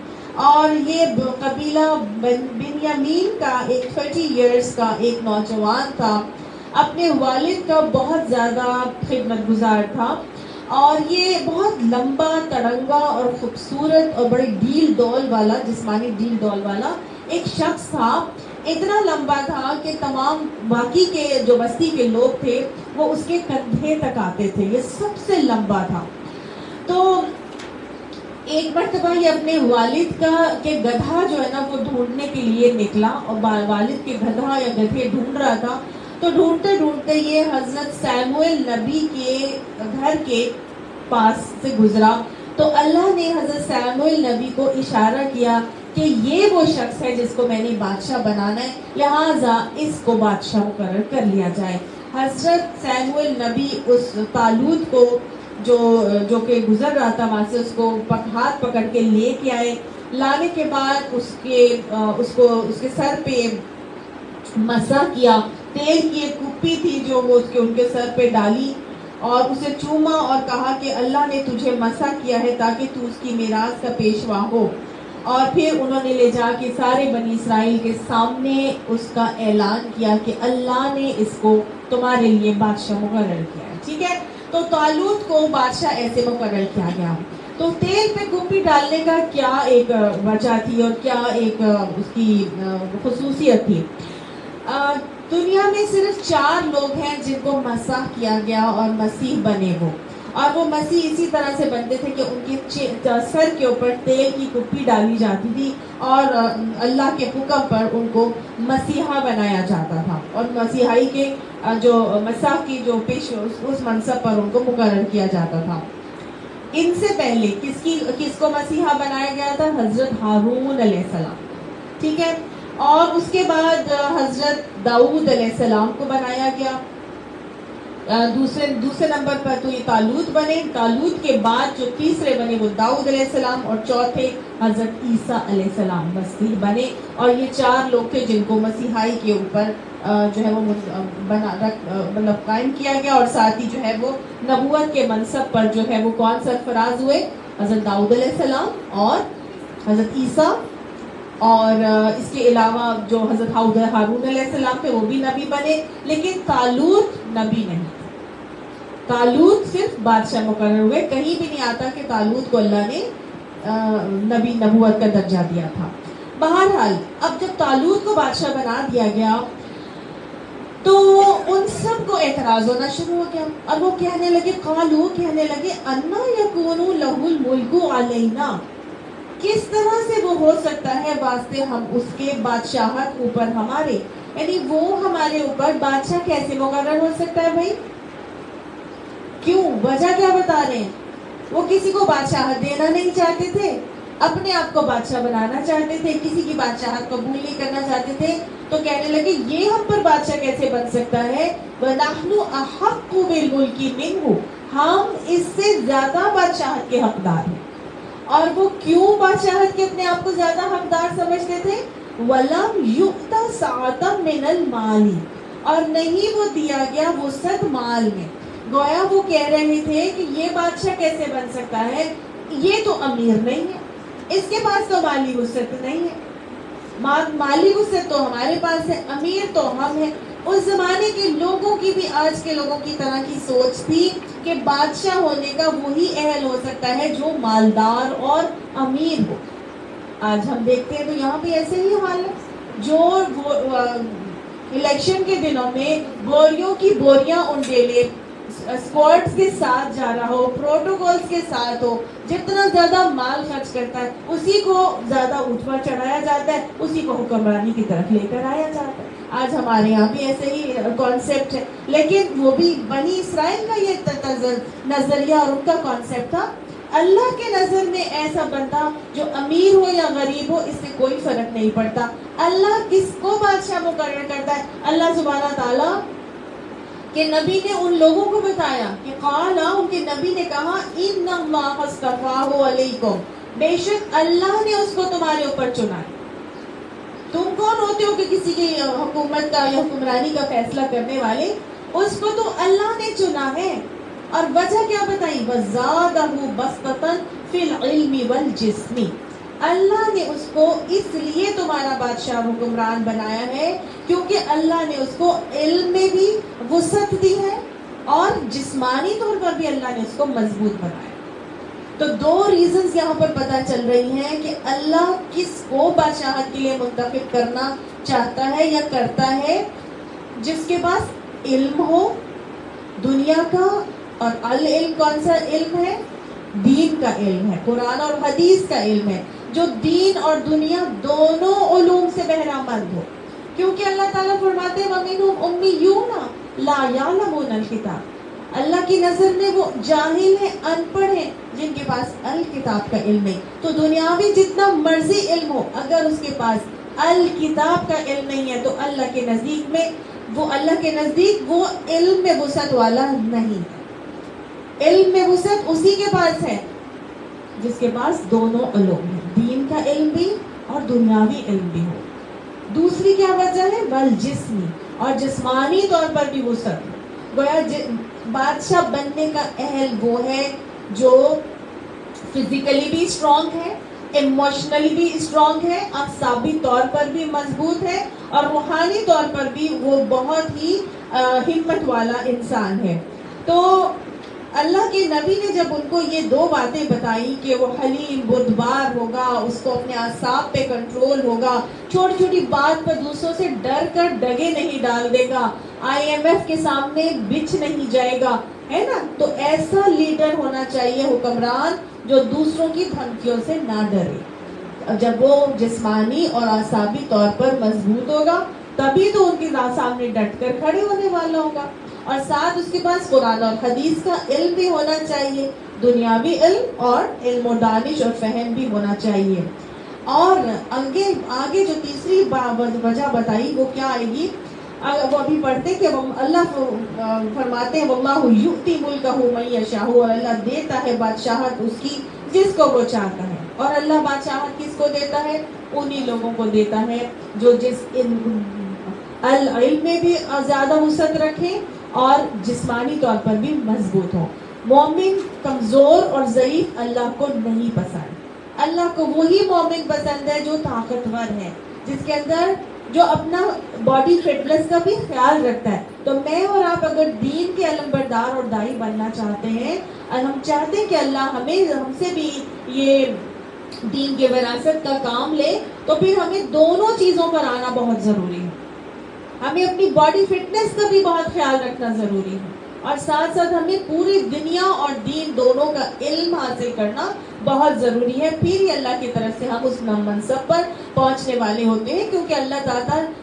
اور یہ قبیلہ بنیامین کا ایک 30 ایئرز کا ایک نوجوان تھا. اپنے والد کا بہت زیادہ خدمت گزار تھا، اور یہ بہت لمبا تڑنگا اور خوبصورت اور بڑے ڈیل ڈول والا، جسمانی ڈیل ڈول والا ایک شخص تھا. اتنا لمبا تھا کہ تمام باقی کے جو بستی کے لوگ تھے وہ اس کے کندھے تک آتے تھے. یہ سب سے لمبا تھا. تو ایک مرتبہ یہ اپنے والد کے گدھا جو ہے نا وہ ڈھونڈنے کے لیے نکلا، اور والد کے گدھا یا گدھے ڈھونڈ رہا تھا. تو ڈھونڈتے ڈھونڈتے یہ حضرت سیموئیل نبی کے گھر کے پاس سے گزرا. تو اللہ نے حضرت سیموئیل نبی کو اشارہ کیا کہ یہ وہ شخص ہے جس کو میں نے بادشاہ بنانا ہے، لہٰذا اس کو بادشاہ مقرر کر لیا جائے. حضرت سیموئیل نبی اس طالوت کو جو کہ گزر رہا تھا وہاں سے، اس کو ہاتھ پکڑ کے لے کے آئے. لانے کے بعد اس کے سر پہ مسح کیا. تیل کی ایک کپی تھی جو وہ ان کے سر پہ ڈالی، اور اسے چوما اور کہا کہ اللہ نے تجھے مسح کیا ہے تاکہ تو اس کی میراث کا پیشوا ہو. اور پھر انہوں نے لے جا کے سارے بنی اسرائیل کے سامنے اس کا اعلان کیا کہ اللہ نے اس کو تمہارے لیے بادشاہ مقرر کیا ہے. ٹھیک ہے، تو طالوت کو بادشاہ ایسے مقرر کیا گیا. تو تیل پہ کپی ڈالنے کا کیا ایک وجہ تھی اور کیا ایک اس کی خصوصیت تھی؟ دنیا میں صرف 4 لوگ ہیں جن کو مسح کیا گیا اور مسیح بنے وہ، اور وہ مسیح اسی طرح سے بنتے تھے کہ ان کے سر کے اوپر تیل کی کپی ڈالی جاتی تھی، اور اللہ کے حکم پر ان کو مسیحا بنایا جاتا تھا، اور مسیحائی کے جو مسیح کی جو اس منصب پر ان کو مقرر کیا جاتا تھا. ان سے پہلے کس کو مسیحا بنایا گیا تھا؟ حضرت ہارون علیہ السلام. ٹھیک ہے، اور اس کے بعد حضرت داؤد علیہ السلام کو بنایا گیا. دوسرے نمبر پر تو یہ طالوت بنے. طالوت کے بعد جو تیسرے بنے وہ داؤد علیہ السلام، اور چوتھے حضرت عیسیٰ علیہ السلام مسیح بنے. اور یہ 4 لوگ تھے جن کو مسیحائی کے اوپر جو ہے وہ مطلب قائم کیا گیا، اور ساتھ ہی جو ہے وہ نبوت کے منصب پر جو ہے وہ کون سرفراز ہوئے؟ حضرت داؤد علیہ السلام اور حضرت عیسیٰ. اور اس کے علاوہ جو حضرت ہارون علیہ السلام تھے وہ بھی نبی بنے، لیکن طالوت نبی نہیں. طالوت صرف بادشاہ مقرر ہوئے. کہیں بھی نہیں آتا کہ طالوت کو اللہ نے نبوت کا درجہ دیا تھا. بہرحال اب جب طالوت کو بادشاہ بنا دیا گیا تو ان سب کو اعتراض ہونا شروع ہو گیا، اور وہ کہنے لگے انا یکون لہ الملک علینا، کس طرح سے وہ ہو سکتا ہے واسطے ہم اس کے بادشاہت اوپر ہمارے، یعنی وہ ہمارے اوپر بادشاہ کیسے مقرر ہو سکتا ہے بھائی؟ کیوں؟ وجہ کیا بتا رہے ہیں؟ وہ کسی کو بادشاہت دینا نہیں چاہتے تھے، اپنے آپ کو بادشاہ بنانا چاہتے تھے، کسی کی بادشاہت قبول نہیں کرنا چاہتے تھے، تو کہنے لگے یہ ہم پر بادشاہ کیسے بن سکتا ہے؟ وَنَحْنُ أَحَقُّ بِالْمُلْكِ مِنْهُ، ہم اس سے زیادہ بادشاہت کے حقدار ہیں۔ اور وہ کیوں بادشاہت کے اپنے آپ کو زیادہ حقدار سمجھتے تھے؟ وَلَمْ يُؤْتَ سَعَةً مِنَ الْمَالِ، اور نہیں وہ دیا گیا وسعت مال میں۔ گویا وہ کہہ رہے تھے کہ یہ بادشاہ کیسے بن سکتا ہے، یہ تو امیر نہیں ہے، اس کے پاس تو مالی وسعت نہیں ہے، مالی وسعت تو ہمارے پاس ہے، امیر تو ہم ہیں۔ اس زمانے کے لوگوں کی بھی آج کے لوگوں کی طرح کی سوچ تھی کہ بادشاہ ہونے کا وہی اہل ہو سکتا ہے جو مالدار اور امیر ہو۔ آج ہم دیکھتے ہیں تو یہاں بھی ایسے ہی حال ہے، جو الیکشن کے دنوں میں بوریوں کی بوریاں انڈیلے اسکواڈز کے ساتھ جا رہا ہو، پروٹوکولز کے ساتھ ہو، جتنا زیادہ مال خرچ کرتا ہے اسی کو زیادہ اونچ پر چڑھایا جاتا ہے، اسی کو حکمرانی کی طرف لے کر آیا جاتا ہے۔ آج ہمارے یہاں بھی ایسے ہی کانسیپٹ ہے، لیکن وہ بھی بنی اسرائیل کا یہ نظریہ اور ان کا کانسیپٹ تھا۔ اللہ کے نظر میں ایسا بندہ جو امیر ہو یا غریب ہو اس سے کوئی فرق نہیں پڑتا۔ اللہ کس کو بادشاہ مقرر کرتا ہے؟ اللہ سبحانہ تعالیٰ کہ نبی نے ان لوگوں کو بتایا کہ قالا، ان کے نبی نے کہا ان اللہ اصطفاہ علیکم، بے شک اللہ نے اس کو تمہارے اوپر چنا ہے۔ تم کون ہوتے ہو کہ کسی کی حکومت کا یا حکمرانی کا فیصلہ کرنے والے؟ اس کو تو اللہ نے چنا ہے۔ اور وجہ کیا بتائی؟ وَزَادَهُ بَسْطَةً فِي الْعِلْمِ وَالْجِسْمِ، اللہ نے اس کو اس لیے تمہارا بادشاہ حکمران بنایا ہے کیونکہ اللہ نے اس کو علم میں بھی وسعت دی ہے اور جسمانی طور پر بھی اللہ نے اس کو مضبوط بنایا۔ تو دو ریزنز یہاں پر پتہ چل رہی ہیں کہ اللہ کس کو بادشاہت کے لیے منتخب کرنا چاہتا ہے یا کرتا ہے، جس کے پاس علم ہو دنیا کا، اور العلم کون سا علم ہے؟ دین کا علم ہے، قرآن اور حدیث کا علم ہے، جو دین اور دنیا دونوں علوم سے بہرہ مند ہو۔ کیونکہ اللہ تعالیٰ فرماتے ہیں وَمِنْهُمْ أُمِّيُّونَ لَا يَعْلَمُونَ الْكِتَابَ، اللہ کی نظر میں وہ جاہل ہیں، ان پڑھ ہیں، جن کے پاس الکتاب کا علم نہیں۔ تو دنیاوی جتنا مرضی علم ہو، اگر اس کے پاس الکتاب کا علم نہیں ہے تو اللہ کے نزدیک وہ علم میں وسعت والا نہیں ہے۔ علم میں وسعت اسی کے پاس ہے جس کے پاس دونوں علوم ہیں، دین کا علم بھی اور دنیاوی علم بھی ہو۔ دوسری کیا وجہ ہے؟ والجسمی، اور جسمانی طور پر بھی وسعت۔ گویا بادشاہ بننے کا اہل وہ ہے جو فزیکلی بھی اسٹرانگ ہے، ایموشنلی بھی اسٹرانگ ہے، اعصابی طور پر بھی مضبوط ہے، اور روحانی طور پر بھی وہ بہت ہی ہمت والا انسان ہے۔ تو اللہ کے نبی نے جب ان کو یہ دو باتیں بتائی کہ وہ حلیم بردبار ہوگا، اس کو اپنے اعصاب پہ کنٹرول ہوگا، چھوٹی چھوٹی بات پر دوسروں سے ڈر کر ڈگے نہیں ڈال دے گا، IMF کے سامنے بچھ نہیں جائے گا، ہے نا، تو ایسا لیڈر ہونا چاہیے حکمران جو دوسروں کی دھمکیوں سے نہ ڈرے۔ جب وہ جسمانی اور اعصابی طور پر مضبوط ہوگا تبھی تو ان کے سامنے ڈٹ کر کھڑے ہونے والا ہوگا، اور ساتھ اس کے پاس قرآن اور حدیث کا علم بھی ہونا چاہیے، دنیاوی علم اور علم و دانش اور فہم بھی ہونا چاہیے۔ اور آگے جو تیسری وجہ بتائی وہ کیا آئے گی؟ وہ ابھی پڑھتے کہ اللہ فرماتے ہیں وَاللَّهُ يُؤْتِي مُلْكَهُ مَن يَشَاءُ، اور اللہ دیتا ہے بادشاہت اس کی جس کو وہ چاہتا ہے۔ اور اللہ بادشاہت کس کو دیتا ہے؟ انہی لوگوں کو دیتا ہے جو جس العلم میں بھی زیادہ وسعت رکھیں اور جسمانی طور پر بھی مضبوط ہو۔ مومن کمزور اور ضعیف اللہ کو نہیں پسند۔ اللہ کو وہی مومن پسند ہے جو طاقتور ہے، جس کے اندر جو اپنا باڈی فٹنس کا بھی خیال رکھتا ہے۔ تو میں اور آپ اگر دین کے علم بردار اور دائی بننا چاہتے ہیں اور ہم چاہتے ہیں کہ اللہ ہم سے بھی یہ دین کے وراثت کا کام لے، تو پھر ہمیں دونوں چیزوں پر آنا بہت ضروری ہے۔ ہمیں اپنی باڈی فٹنس کا بھی بہت خیال رکھنا ضروری ہے، اور ساتھ ساتھ ہمیں پوری دنیا اور دین دونوں کا علم حاصل کرنا بہت ضروری ہے، پھر ہی اللہ کی طرف سے ہم اس منصب پر پہنچنے والے ہوتے ہیں، کیونکہ اللہ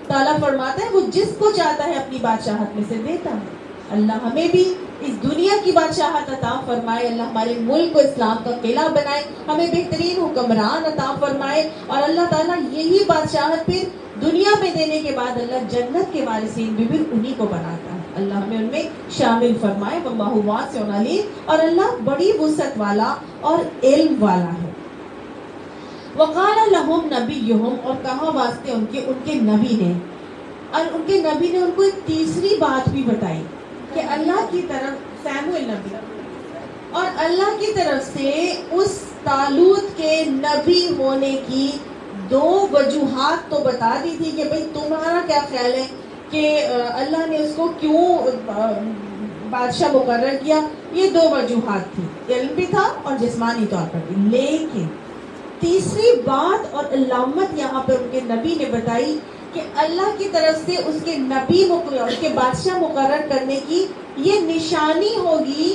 تعالیٰ فرماتا ہے وہ جس کو چاہتا ہے اپنی بادشاہت میں سے دیتا ہے۔ اللہ ہمیں بھی اس دنیا کی بادشاہت عطا فرمائے، اللہ ہمارے ملک کو اسلام کا قلعہ بنائے، ہمیں بہترین حکمران عطا فرمائے، اور اللہ تعالیٰ یہی بادشاہت پھر دنیا میں دینے کے بعد اللہ جنت کے وارثین بھی انہی کو بناتا ہے۔ اللہ ہمیں ان میں شامل فرمائے، واللہ واسع علیم، اور اللہ بڑی وسعت والا اور علم والا ہے۔ وقال لهم نبیہم، اور کہا واسطے ان کے نبی نے، اور ان کے نبی نے ان کو ایک تیسری بات بھی بتائی کہ اللہ کی طرف سیموئیل نبی، اور اللہ کی طرف سے اس طالوت کے نبی ہونے کی دو وجوہات تو بتا دی تھی کہ بھئی تمہارا کیا خیال ہے کہ اللہ نے اس کو کیوں بادشاہ مقرر کیا۔ یہ دو وجوہات تھی، علم بھی تھا اور جسمانی طور پر بھی۔ لیکن تیسری بات اور علامت یہاں پر ان کے نبی نے بتائی کہ اللہ کی طرف سے اس کے نبی اس کے بادشاہ مقرر کرنے کی یہ نشانی ہوگی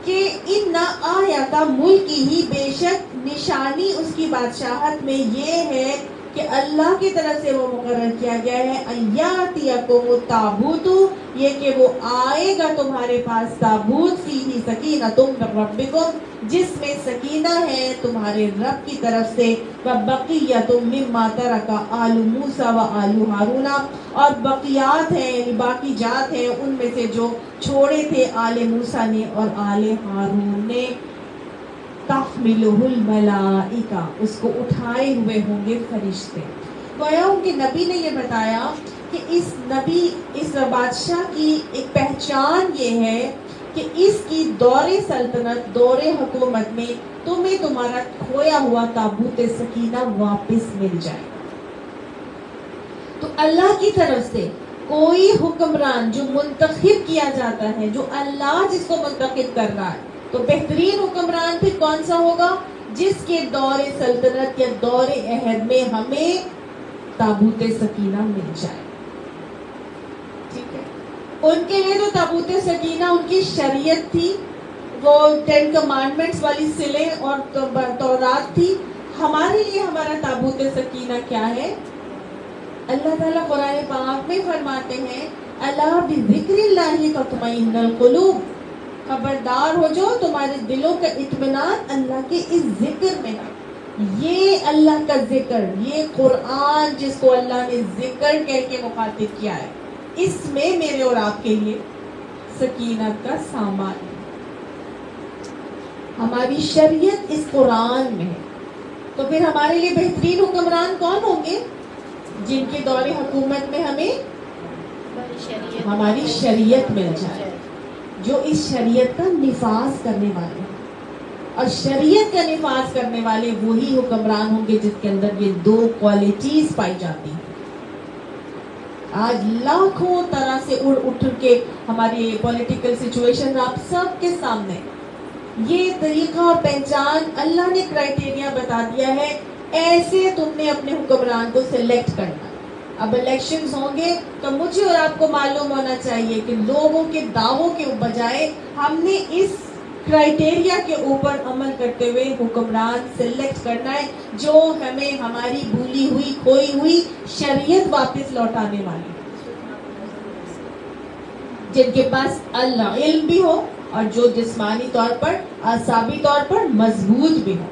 کہ ان آیات ملکی ہی، بے شک نشانی اس کی بادشاہت میں یہ ہے کہ اللہ کی طرف سے وہ مقرر کیا گیا ہے ایاتیکم التابوت، یہ کہ وہ آئے گا تمہارے پاس تابوت فیہ سکینۃ من ربکم، جس میں سکینہ ہے تمہارے رب کی طرف سے، وبقیۃ مما ترک آل موسیٰ وآل ہارون، اور بقیات ہیں یعنی باقی جات ہیں ان میں سے جو چھوڑے تھے آل موسیٰ نے اور آل ہارون نے، تحملہ الملائکہ، اس کو اٹھائے ہوئے ہوں گے فرشتے۔ گویا ان کے نبی نے یہ بتایا کہ اس بادشاہ کی ایک پہچان یہ ہے کہ اس کی دور سلطنت، دور حکومت میں تمہیں تمہارا کھویا ہوا تابوت سکینہ واپس مل جائے۔ تو اللہ کی طرف سے کوئی حکمران جو منتخب کیا جاتا ہے، جو اللہ جس کو منتخب کر رہا ہے، تو بہترین حکمران پھر کون سا ہوگا؟ جس کے دور سلطنت یا دور عہد میں ہمیں تابوت سکینہ مل جائے۔ ٹھیک ہے، ان کے لیے تو تابوت سکینہ ان کی شریعت تھی، وہ 10 کمانڈمنٹس والی سلیں اور تورات تھی۔ ہمارے لیے ہمارا تابوت سکینہ کیا ہے؟ اللہ تعالیٰ قرآن پاک میں فرماتے ہیں الا بذکر اللہ تطمئن القلوب، خبردار ہو جو تمہارے دلوں کا اطمینان اللہ کے اس ذکر میں ہے۔ یہ اللہ کا ذکر، یہ قرآن جس کو اللہ نے ذکر کہہ کے مخاطب کیا ہے، اس میں میرے اور آپ کے لیے سکینت کا سامان ہے۔ ہماری شریعت اس قرآن میں ہے، تو پھر ہمارے لیے بہترین حکمران کون ہوں گے؟ جن کے دور حکومت میں ہمیں ہماری شریعت مل جائے، جو اس شریعت کا نفاذ کرنے والے ہیں، اور شریعت کا نفاذ کرنے والے وہی حکمران ہوں گے جس کے اندر یہ دو کوالٹیز پائی جاتی ہیں۔ آج لاکھوں طرح سے اٹھ کے ہماری پولیٹیکل سچویشن آپ سب کے سامنے یہ طریقہ اور پہچان اللہ نے کرائٹیریا بتا دیا ہے، ایسے تم نے اپنے حکمران کو سلیکٹ کرنا۔ اب الیکشنز ہوں گے تو مجھے اور آپ کو معلوم ہونا چاہیے کہ لوگوں کے دعووں کے بجائے ہم نے اس کرائٹیریا کے اوپر عمل کرتے ہوئے حکمران سلیکٹ کرنا ہے، جو ہمیں ہماری بھولی ہوئی کھوئی ہوئی شریعت واپس لوٹانے والی، جن کے پاس اللہ علم بھی ہو اور جو جسمانی طور پر، اعصابی طور پر مضبوط بھی ہو،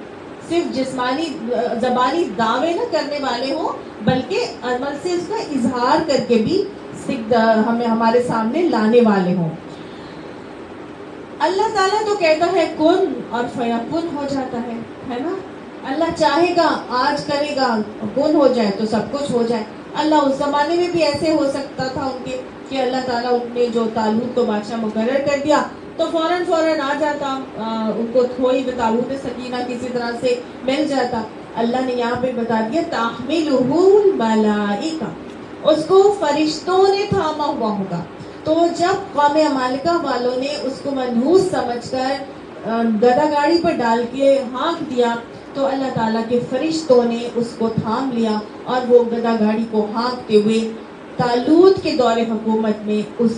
صرف جسمانی زبانی دعوے نہ کرنے والے ہوں بلکہ عمل سے اس کا اظہار کر کے بھی ہمیں ہمارے سامنے لانے والے ہوں۔ اللہ تعالیٰ تو کہتا ہے کن اور فیکن ہو جاتا ہے نا؟ اللہ چاہے گا آج کرے گا، کن ہو جائے تو سب کچھ ہو جائے۔ اللہ اس زمانے میں بھی ایسے ہو سکتا تھا ان کے کہ اللہ تعالیٰ نے جو طالوت کو بادشاہ مقرر کر دیا تو فوراً آ جاتا، ان کو تھوڑی تابوت سکینہ کسی طرح سے مل جاتا۔ اللہ نے یہاں پہ بتا دیا تحملہ الملائکہ، اس کو فرشتوں نے تھاما ہوا ہوگا۔ تو جب قوم عمالقہ والوں نے اس کو منحوس سمجھ کر گدا گاڑی پر ڈال کے ہانک دیا تو اللہ تعالیٰ کے فرشتوں نے اس کو تھام لیا اور وہ گدا گاڑی کو ہانکتے ہوئے طالوت کے دور حکومت میں اس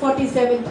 47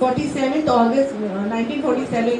1947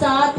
7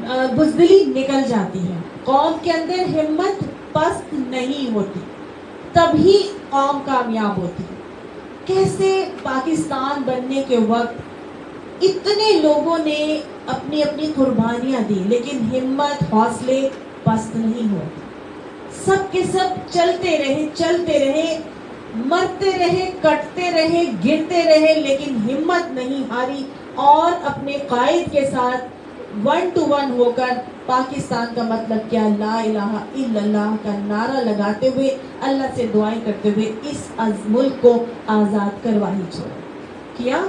بزدلی نکل جاتی ہے، قوم کے اندر ہمت پست نہیں ہوتی، تبھی قوم کامیاب ہوتی ہے۔ کیسے پاکستان بننے کے وقت اتنے لوگوں نے اپنی اپنی قربانیاں دی، لیکن ہمت حوصلے پست نہیں ہوئے، سب کے سب چلتے رہے، مرتے رہے، کٹتے رہے، گرتے رہے، لیکن ہمت نہیں ہاری، اور اپنے قائد کے ساتھ 1 to 1 ہو کر پاکستان کا مطلب کیا، لا الہ الا اللہ کا نعرہ لگاتے ہوئے، اللہ سے دعائیں کرتے ہوئے اس ملک کو آزاد کروا ہی چھوڑا کیا۔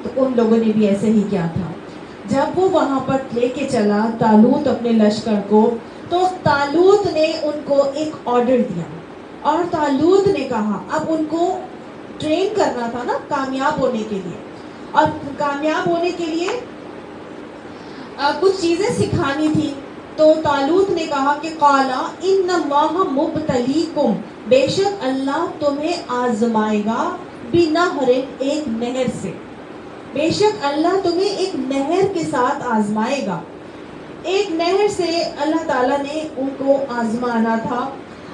تو ان لوگوں نے بھی ایسے ہی کیا تھا۔ جب وہ وہاں پر لے کے چلا طالوت اپنے لشکر کو، تو طالوت نے ان کو ایک آرڈر دیا، اور طالوت نے کہا اب ان کو ٹرین کرنا تھا نا کامیاب ہونے کے لیے، اور کامیاب ہونے کے لیے کچھ چیزیں سکھانی تھی۔ تو طالوت نے کہا کہ قالا ان اللہ مبتلیکم، بے شک اللہ تمہیں آزمائے گا، بنہر، ایک نہر سے، بے شک اللہ تمہیں ایک نہر کے ساتھ آزمائے گا۔ ایک نہر سے اللہ تعالیٰ نے ان کو آزمانا تھا،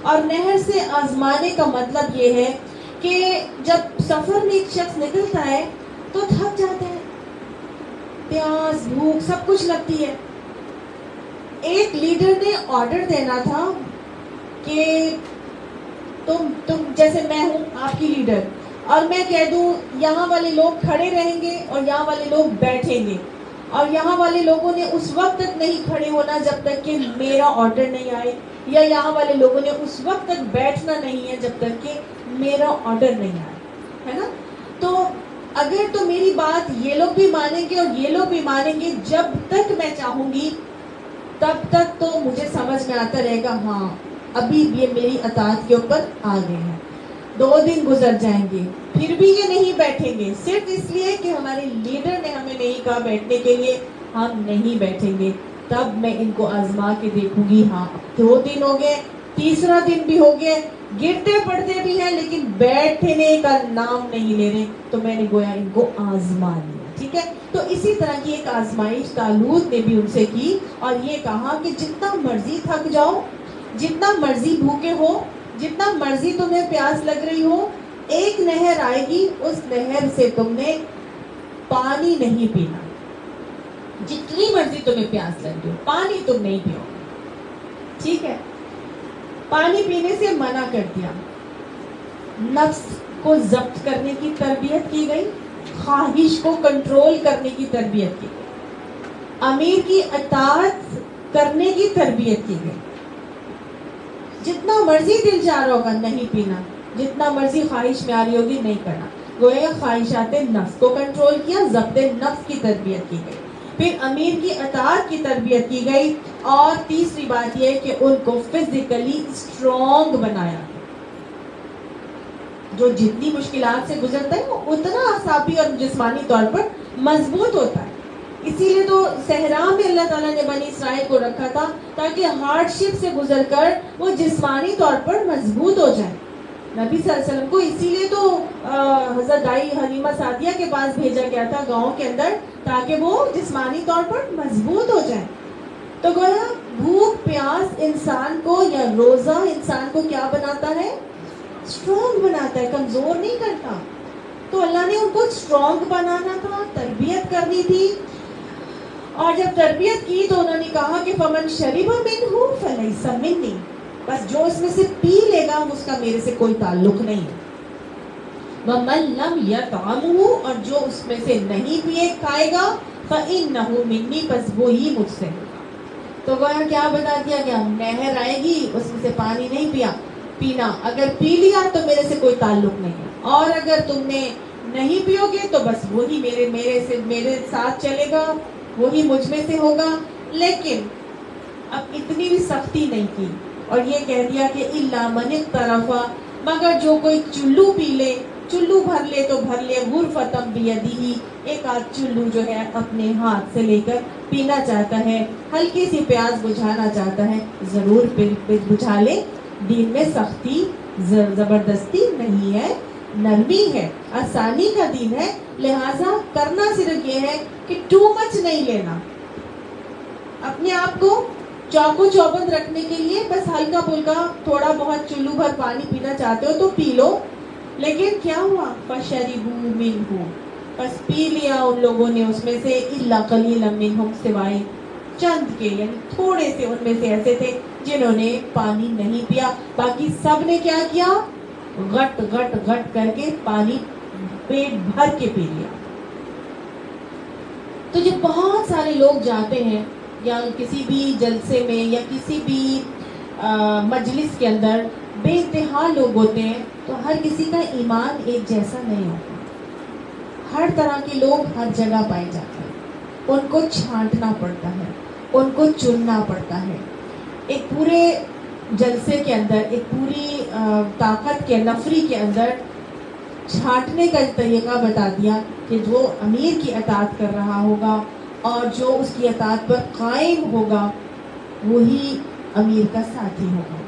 اور نہر سے آزمانے کا مطلب یہ ہے کہ جب سفر میں ایک شخص نکلتا ہے تو تھک جاتا ہے، پیاس بھوک سب کچھ لگتی ہے۔ ایک لیڈر نے آرڈر دینا تھا کہ تم جیسے میں ہوں آپ کی لیڈر، اور میں کہہ دوں یہاں والے لوگ کھڑے رہیں گے اور یہاں والے لوگ بیٹھیں گے، اور یہاں والے لوگوں نے اس وقت تک نہیں کھڑے ہونا جب تک کہ میرا آرڈر نہیں آئے، یا یہاں والے لوگوں نے اس وقت تک بیٹھنا نہیں ہے جب تک کہ میرا آرڈر نہیں آئے، ہے نا۔ تو اگر تو میری بات یہ لوگ بھی مانیں گے اور یہ لوگ بھی مانیں گے، جب تک میں چاہوں گی تب تک تو مجھے سمجھ میں آتا رہے گا ہاں ابھی یہ میری اطاعت کے اوپر آ گئے ہیں۔ 2 دن گزر جائیں گے، پھر بھی یہ نہیں بیٹھیں گے، صرف اس لیے کہ ہمارے لیڈر نے ہمیں نہیں کہا بیٹھنے کے لیے، ہم نہیں بیٹھیں گے۔ تب میں ان کو آزما کے دیکھوں گی، ہاں 2 دن ہو گئے، تیسرا دن بھی ہو گیا، گرتے پڑتے بھی ہیں لیکن بیٹھنے کا نام نہیں لے رہے، تو میں نے گویا ان کو آزما لیا، ٹھیک ہے۔ تو اسی طرح کی ایک آزمائش طالوت نے بھی ان سے کی، اور یہ کہا کہ جتنا مرضی تھک جاؤ، جتنا مرضی بھوکے ہو، جتنا مرضی تمہیں پیاس لگ رہی ہو، ایک نہر آئے گی، اس نہر سے تم نے پانی نہیں پینا، جتنی مرضی تمہیں پیاس لگ رہی ہو، پانی تم نہیں پیو، ٹھیک ہے۔ پانی پینے سے منع کر دیا، نفس کو ضبط کرنے کی تربیت کی گئی، خواہش کو کنٹرول کرنے کی تربیت کی گئی، امیر کی اطاعت کرنے کی تربیت کی گئی۔ جتنا مرضی دل چاہ رہا ہوگا نہیں پینا، جتنا مرضی خواہش میں آ رہی ہوگی نہیں کرنا، گویا خواہشات نفس کو کنٹرول کیا، ضبط نفس کی تربیت کی گئی، پھر امیر کی اطاعت کی تربیت کی گئی، اور تیسری بات یہ کہ ان کو فزیکلی اسٹرانگ بنایا، جو جتنی مشکلات سے گزرتا ہے وہ اتنا اعصابی اور جسمانی طور پر مضبوط ہوتا ہے۔ اسی لیے تو صحرا میں اللہ تعالیٰ نے بنی اسرائیل کو رکھا تھا تاکہ ہارڈ شپ سے گزر کر وہ جسمانی طور پر مضبوط ہو جائیں۔ نبی صلی اللہ علیہ وسلم کو اسی لیے تو حضرت دائی حلیمہ سعدیہ کے پاس بھیجا گیا تھا گاؤں کے اندر، تاکہ وہ جسمانی طور پر مضبوط ہو جائیں۔ تو گویا بھوک پیاس انسان کو یا روزہ انسان کو کیا بناتا ہے؟ اسٹرانگ بناتا ہے، کمزور نہیں کرتا۔ تو اللہ نے ان کو اسٹرانگ بنانا تھا، تربیت کرنی تھی، اور جب تربیت کی تو انہوں نے کہا کہ فمن شرب منہ فلیس منی، بس جو اس میں سے پی لے گا اس کا میرے سے کوئی تعلق نہیں ہے۔ ومن لم یطعمہ، اور جو اس میں سے نہیں پیے کھائے گا، فإنہ منی، بس وہی مجھ سے ہوگا۔ تو گویا کیا بتا دیا گیا، نہر آئے گی اس میں سے پانی نہیں پینا، اگر پی لیا تو میرے سے کوئی تعلق نہیں ہے، اور اگر تم نے نہیں پیو گے تو بس وہی میرے ساتھ چلے گا، وہی مجھ میں سے ہوگا۔ لیکن اب اتنی بھی سختی نہیں کی، اور یہ کہہ دیا کہ الا من اقترف، مگر جو کوئی چلو پی لے، چلو بھر لے تو بھر لے، غرفتم بیدہ، ایک آدھ چلو جو ہے اپنے ہاتھ سے لے کر پینا چاہتا ہے، ہلکی سی پیاس بجھانا چاہتا ہے، ضرور بجھا لے۔ دین میں سختی زبردستی نہیں ہے، نرمی ہے، آسانی کا دین ہے، لہٰذا کرنا صرف یہ ہے کہ ٹو مچ نہیں لینا، اپنے آپ کو چوکو چوبند رکھنے کے لیے بس ہلکا پھلکا تھوڑا بہت چلو بھر پانی پینا چاہتے ہو تو پی لو. لیکن کیا ہوا؟ فَشَرِبُوا مِنْهُ، بس پی لیا ان لوگوں نے اس میں سے، إِلَّا قَلِيلًا مِنْهُمْ، سوائے چند کے، یعنی تھوڑے سے ان میں سے ایسے تھے جنہوں نے پانی نہیں پیا. باقی سب نے کیا کیا؟ غٹ غٹ غٹ کر کے پانی پیٹ بھر کے پی لیا. تو جب بہت سارے لوگ جاتے ہیں یا کسی بھی جلسے میں یا کسی بھی مجلس کے اندر بے انتہا لوگ ہوتے ہیں تو ہر کسی کا ایمان ایک جیسا نہیں ہوتا. ہر طرح کے لوگ ہر جگہ پائے جاتے ہیں. ان کو چھانٹنا پڑتا ہے، ان کو چننا پڑتا ہے. ایک پورے جلسے کے اندر، ایک پوری طاقت کے نفری کے اندر چھانٹنے کا طریقہ بتا دیا کہ جو امیر کی اطاعت کر رہا ہوگا اور جو اس کی اطاعت پر قائم ہوگا وہی امیر کا ساتھی ہوگا.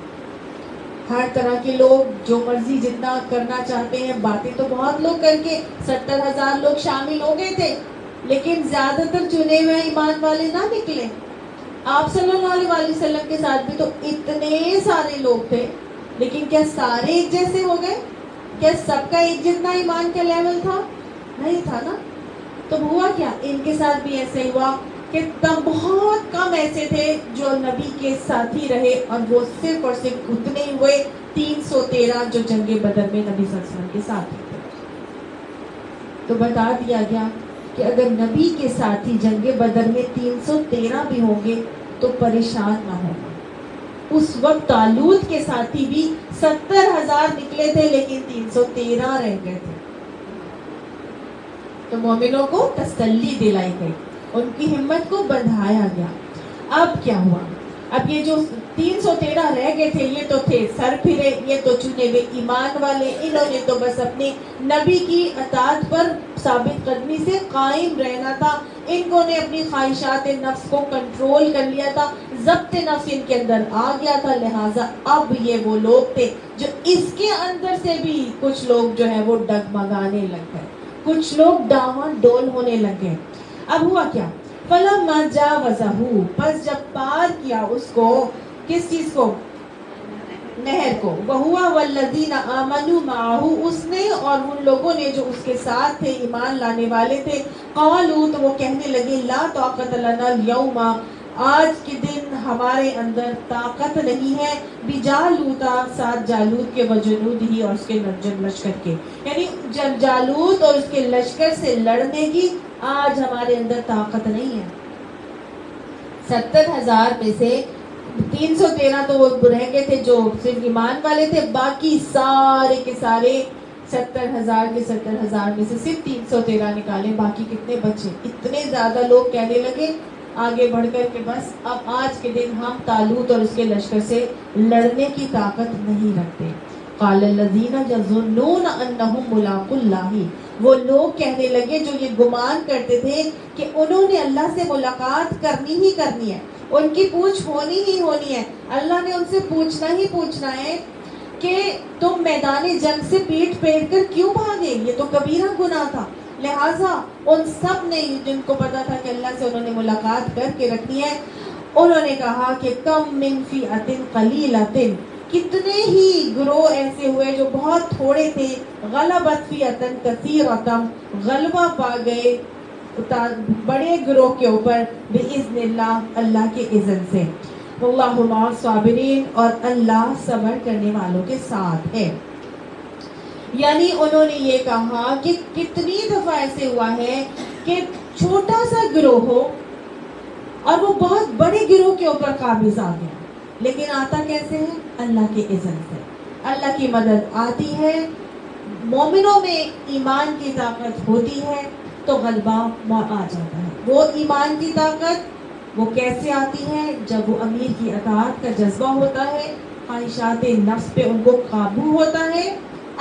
ہر طرح کے لوگ جو مرضی جتنا کرنا چاہتے ہیں، باتیں تو بہت لوگ کر کے 70,000 لوگ شامل ہو گئے تھے، لیکن زیادہ تر چنے ہوئے ایمان والے نہ نکلے. آپ صلی اللہ علیہ وسلم کے ساتھ بھی تو اتنے سارے لوگ تھے، لیکن کیا سارے ایک جیسے ہو گئے؟ کیا سب کا ایک جتنا ایمان کا لیول تھا؟ نہیں تھا نا. تو ہوا کیا؟ ان کے ساتھ بھی ایسے ہوا کہ بہت کم ایسے تھے جو نبی کے ساتھی رہے، اور وہ صرف اور صرف اتنے ہی ہوئے 313 جو جنگ بدر میں نبی صلی اللہ علیہ وسلم کے ساتھی تھے. تو بتا دیا گیا کہ اگر نبی کے ساتھی جنگ بدر میں 313 بھی ہوں گے تو پریشان نہ ہوگا. اس وقت طالوت کے ساتھی بھی 70,000 نکلے تھے لیکن 313 رہ گئے تھے. تو مومنوں کو تسلی دلائی گئی، ان کی ہمت کو بندھایا گیا. اب کیا ہوا؟ اب یہ جو 313 رہ گئے تھے یہ تو تھے سر پھرے، یہ تو چنے ہوئے ایمان والے. انہوں نے تو بس اپنی نبی کی اطاعت پر ثابت قدمی سے قائم رہنا تھا. ان کو نے اپنی خواہشات نفس کو کنٹرول کر لیا تھا، ضبط نفس ان کے اندر آ گیا تھا. لہٰذا اب یہ وہ لوگ تھے جو اس کے اندر سے بھی کچھ لوگ جو ہے وہ ڈگمگانے لگ گئے، کچھ لوگ ڈاواں ڈول ہونے لگے. اب ہوا کیا؟ فَلَمَّا جَاوَزَهُ، پس جب پار کیا اس کو، کس چیز کو؟ نہر کو. وَهُوَ وَالَّذِينَ آمَنُوا مَعَهُ، اس نے اور ان لوگوں نے جو اس کے ساتھ تھے، ایمان لانے والے تھے. قالوا، تو وہ کہنے لگے، لا طاقت لنا اليوم، آج کے دن ہمارے اندر طاقت نہیں ہے، بجالوت، ساتھ جالوت کے، وجنود ہی، اور اس کے لشکر کے. یعنی جب جالوت اور اس کے لشکر سے لڑنے کی آج ہمارے اندر طاقت نہیں ہے. 70,000 میں سے 313 تو وہ رہ گئے تھے جو صرف ایمان والے تھے، باقی سارے کے سارے 70,000 کے 70,000 میں سے صرف 313 نکالے، باقی کتنے بچے؟ اتنے زیادہ لوگ کہنے لگے آگے بڑھ کر کے بس اب آج کے دن ہم طالوت اور اس کے لشکر سے لڑنے کی طاقت نہیں رکھتے. قال الذین یظنون انہم ملاقو اللہ، وہ لوگ کہنے لگے جو یہ گمان کرتے تھے کہ انہوں نے اللہ سے ملاقات کرنی ہی کرنی ہے، ان کی پوچھ ہونی ہی ہونی ہے. اللہ نے ان سے پوچھنا ہی پوچھنا ہے کہ تم میدان جنگ سے پیٹ پھیر کر کیوں بھاگے؟ یہ تو کبیرہ گناہ تھا. لہٰذا ان سب نے، جن کو پتا تھا کہ اللہ سے انہوں نے ملاقات کر کے رکھنی ہے، انہوں نے کہا کہ کم من فئۃ قلیلۃ، کتنے ہی گروہ ایسے ہوئے جو بہت تھوڑے تھے، غلبت فئۃ کثیرۃ، غلبہ پا گئے بڑے گروہ کے اوپر، باذن اللہ، اللہ کے اذن سے. واللہ مع الصابرین، اور اللہ صبر کرنے والوں کے ساتھ ہے. یعنی انہوں نے یہ کہا کہ کتنی دفعہ ایسے ہوا ہے کہ چھوٹا سا گروہ ہو اور وہ بہت بڑے گروہ کے اوپر قابض آ گیا، لیکن آتا کیسے ہے؟ اللہ کے اذن سے. اللہ کی مدد آتی ہے، مومنوں میں ایمان کی طاقت ہوتی ہے تو غلبہ آ جاتا ہے. وہ ایمان کی طاقت وہ کیسے آتی ہے؟ جب وہ امیر کی اطاعت کا جذبہ ہوتا ہے، خواہشات نفس پہ ان کو قابو ہوتا ہے،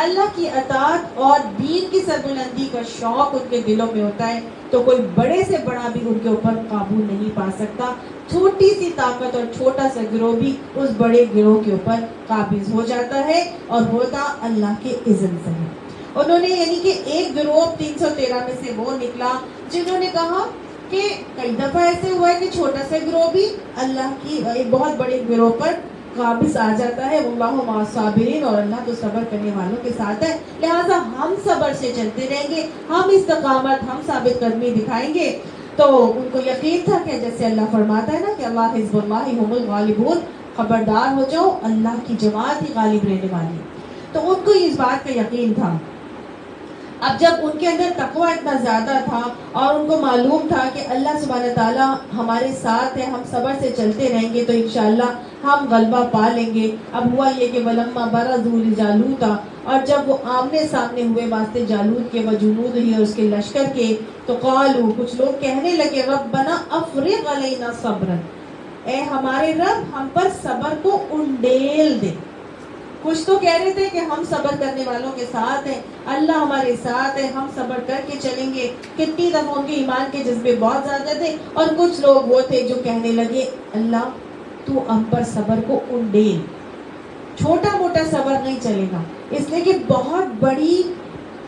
اللہ کی اطاعت اور دین کی سربلندی کا شوق ان کے دلوں میں ہوتا ہے، تو کوئی بڑے سے بڑا بھی ان کے اوپر قابو نہیں پا سکتا. چھوٹی سی طاقت اور چھوٹا سا گروہ بھی اس بڑے گروہ کے اوپر قابض ہو جاتا ہے، اور ہوتا اللہ کے اذن سے ہے. انہوں نے یعنی کہ ایک گروہ 313 میں سے وہ نکلا جنہوں نے کہا کہ کئی دفعہ ایسے ہوا ہے کہ چھوٹا سا گروہ بھی اللہ کی ایک بہت بڑے گروہ پر قابض آ جاتا ہے. واللہ مع الصابرین، اور اللہ تو صبر کرنے والوں کے ساتھ ہے. لہٰذا ہم صبر سے چلتے رہیں گے، ہم استقامت، ہم ثابت قدمی دکھائیں گے. تو ان کو یقین تھا کہ جیسے اللہ فرماتا ہے نا کہ اللہ حزب اللہ هم الغالبون، خبردار ہو جاؤ اللہ کی جماعت ہی غالب رہنے والی. تو ان کو اس بات کا یقین تھا. اب جب ان کے اندر تقویٰ اتنا زیادہ تھا اور ان کو معلوم تھا کہ اللہ سبحانہ تعالیٰ ہمارے ساتھ ہے، ہم صبر سے چلتے رہیں گے تو انشاءاللہ ہم غلبہ پا لیں گے. اب ہوا یہ کہ وَلَمَّا بَرَزُوا لِجَالُوتَ، اور جب وہ آمنے سامنے ہوئے واسطے جالوت کے وجنود ہی اور اس کے لشکر کے، تو قالوا، کچھ لوگ کہنے لگے ربنا افرغ علینا صبرا، اے ہمارے رب ہم پر صبر کو انڈیل دے. کچھ تو کہہ رہے تھے کہ ہم صبر کرنے والوں کے ساتھ ہیں، اللہ ہمارے ساتھ ہے، ہم صبر کر کے چلیں گے. کتنی دفعہ ان کے ایمان کے جذبے بہت زیادہ تھے. اور کچھ لوگ وہ تھے جو کہنے لگے اللہ تو ہم پر صبر کو انڈیل، چھوٹا موٹا صبر نہیں چلے گا، اس لیے کہ بہت بڑی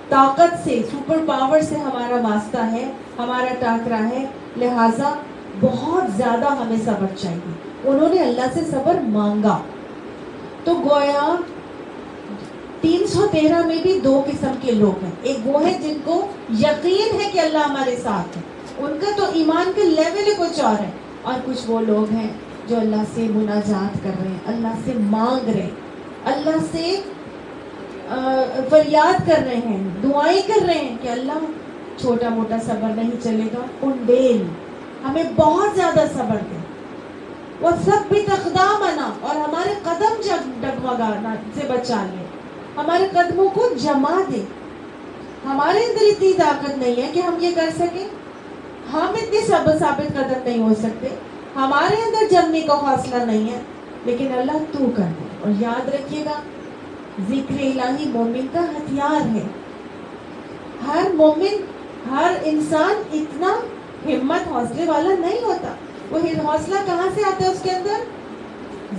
طاقت سے، سپر پاور سے ہمارا واسطہ ہے، ہمارا ٹاکرا ہے، لہٰذا بہت زیادہ ہمیں صبر چاہیے. انہوں نے اللہ سے صبر مانگا. تو گویا 313 میں بھی دو قسم کے لوگ ہیں. ایک وہ ہے جن کو یقین ہے کہ اللہ ہمارے ساتھ ہے، ان کا تو ایمان کا لیول ہی کچھ اور ہے. اور کچھ وہ لوگ ہیں جو اللہ سے مناجات کر رہے ہیں، اللہ سے مانگ رہے ہیں، اللہ سے فریاد کر رہے ہیں، دعائیں کر رہے ہیں کہ اللہ چھوٹا موٹا صبر نہیں چلے گا، انڈیل ہمیں بہت زیادہ صبر دے. وَثَبِّتْ أَقْدَامَنَا، اور ہمارے قدم ڈگمگانا سے بچا لے، ہمارے قدموں کو جما دے. ہمارے اندر اتنی طاقت نہیں ہے کہ ہم یہ کر سکیں، ہم اتنے ثابت قدم نہیں ہو سکتے، ہمارے اندر جمنے کا حوصلہ نہیں ہے، لیکن اللہ تو کر دے. اور یاد رکھیے گا ذکر الہی مومن کا ہتھیار ہے. ہر مومن، ہر انسان اتنا ہمت حوصلے والا نہیں ہوتا. وہ حوصلہ کہاں سے آتا ہے اس کے اندر؟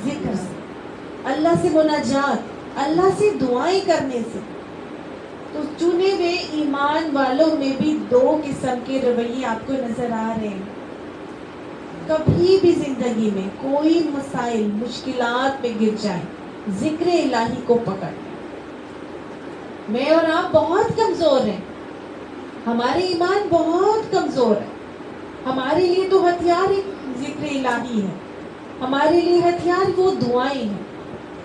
ذکر سے، اللہ سے مناجات، اللہ سے دعائیں کرنے سے. تو چنے ہوئے ایمان والوں میں بھی دو قسم کے رویے آپ کو نظر آ رہے ہیں. کبھی بھی زندگی میں کوئی مسائل، مشکلات میں گر جائیں، ذکر الہی کو پکڑ. میں اور آپ بہت کمزور ہیں، ہمارے ایمان بہت کمزور ہے. ہمارے لیے تو ہتھیار ہی ذکر الہی ہے، ہمارے لیے ہتھیار وہ دعائیں ہیں.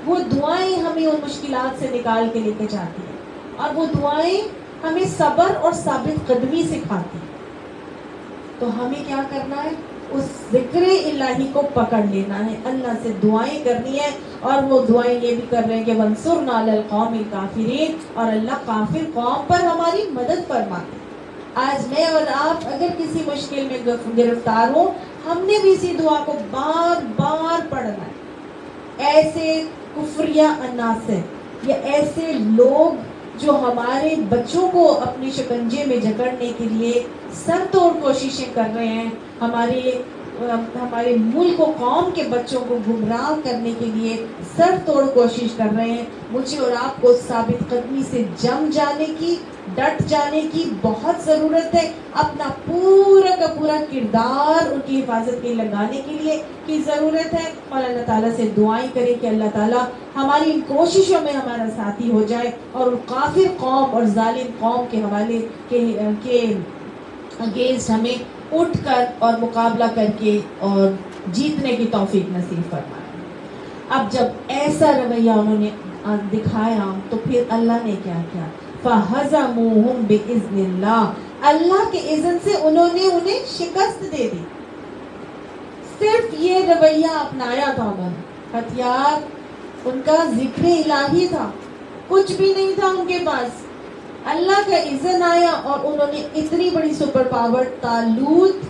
وہ دعائیں ہمیں ان مشکلات سے نکال کے لے کے جاتی ہیں، اور وہ دعائیں ہمیں صبر اور ثابت قدمی سکھاتی ہیں. تو ہمیں کیا کرنا ہے؟ اس ذکر الہی کو پکڑ لینا ہے، اللہ سے دعائیں کرنی ہے. اور وہ دعائیں یہ بھی کر رہے ہیں کہ وَانصُرْنَا عَلَى الْقَوْمِ الْكَافِرِينَ، اور اللہ کافر قوم پر ہماری مدد فرماتے. آج میں اور آپ اگر کسی مشکل میں گرفتار ہوں، ہم نے بھی اسی دعا کو بار بار پڑھنا ہے. ایسے کفریہ عناصر یا ایسے لوگ جو ہمارے بچوں کو اپنے شکنجے میں جکڑنے کے لیے سر توڑ کوششیں کر رہے ہیں، ہمارے ملک و قوم کے بچوں کو گمراہ کرنے کے لیے سر توڑ کوشش کر رہے ہیں، مجھے اور آپ کو ثابت قدمی سے جم جانے کی، ڈٹ جانے کی بہت ضرورت ہے. اپنا پورا کا پورا کردار ان کی حفاظت کے لگانے کے لیے کی ضرورت ہے. اور اللہ تعالیٰ سے دعائیں کریں کہ اللہ تعالیٰ ہماری ان کوششوں میں ہمارا ساتھی ہو جائے، اور ان کافر قوم اور ظالم قوم کے حوالے کے اگینسٹ ہمیں اٹھ کر اور مقابلہ کر کے اور جیتنے کی توفیق نصیب فرمائے. اب جب ایسا رویہ انہوں نے دکھایا تو پھر اللہ نے کیا کیا؟ فَهَزَمُوهُمْ بِإِذْنِ اللَّهِ، اللہ کے اذن سے انہیں شکست دے دی. صرف یہ رویہ اپنایا تھا انہوں نے، ہتھیار ان کا ذکر الہی تھا، کچھ بھی نہیں تھا ان کے پاس. اللہ کا اذن آیا اور انہوں نے اتنی بڑی سپر پاور طالوت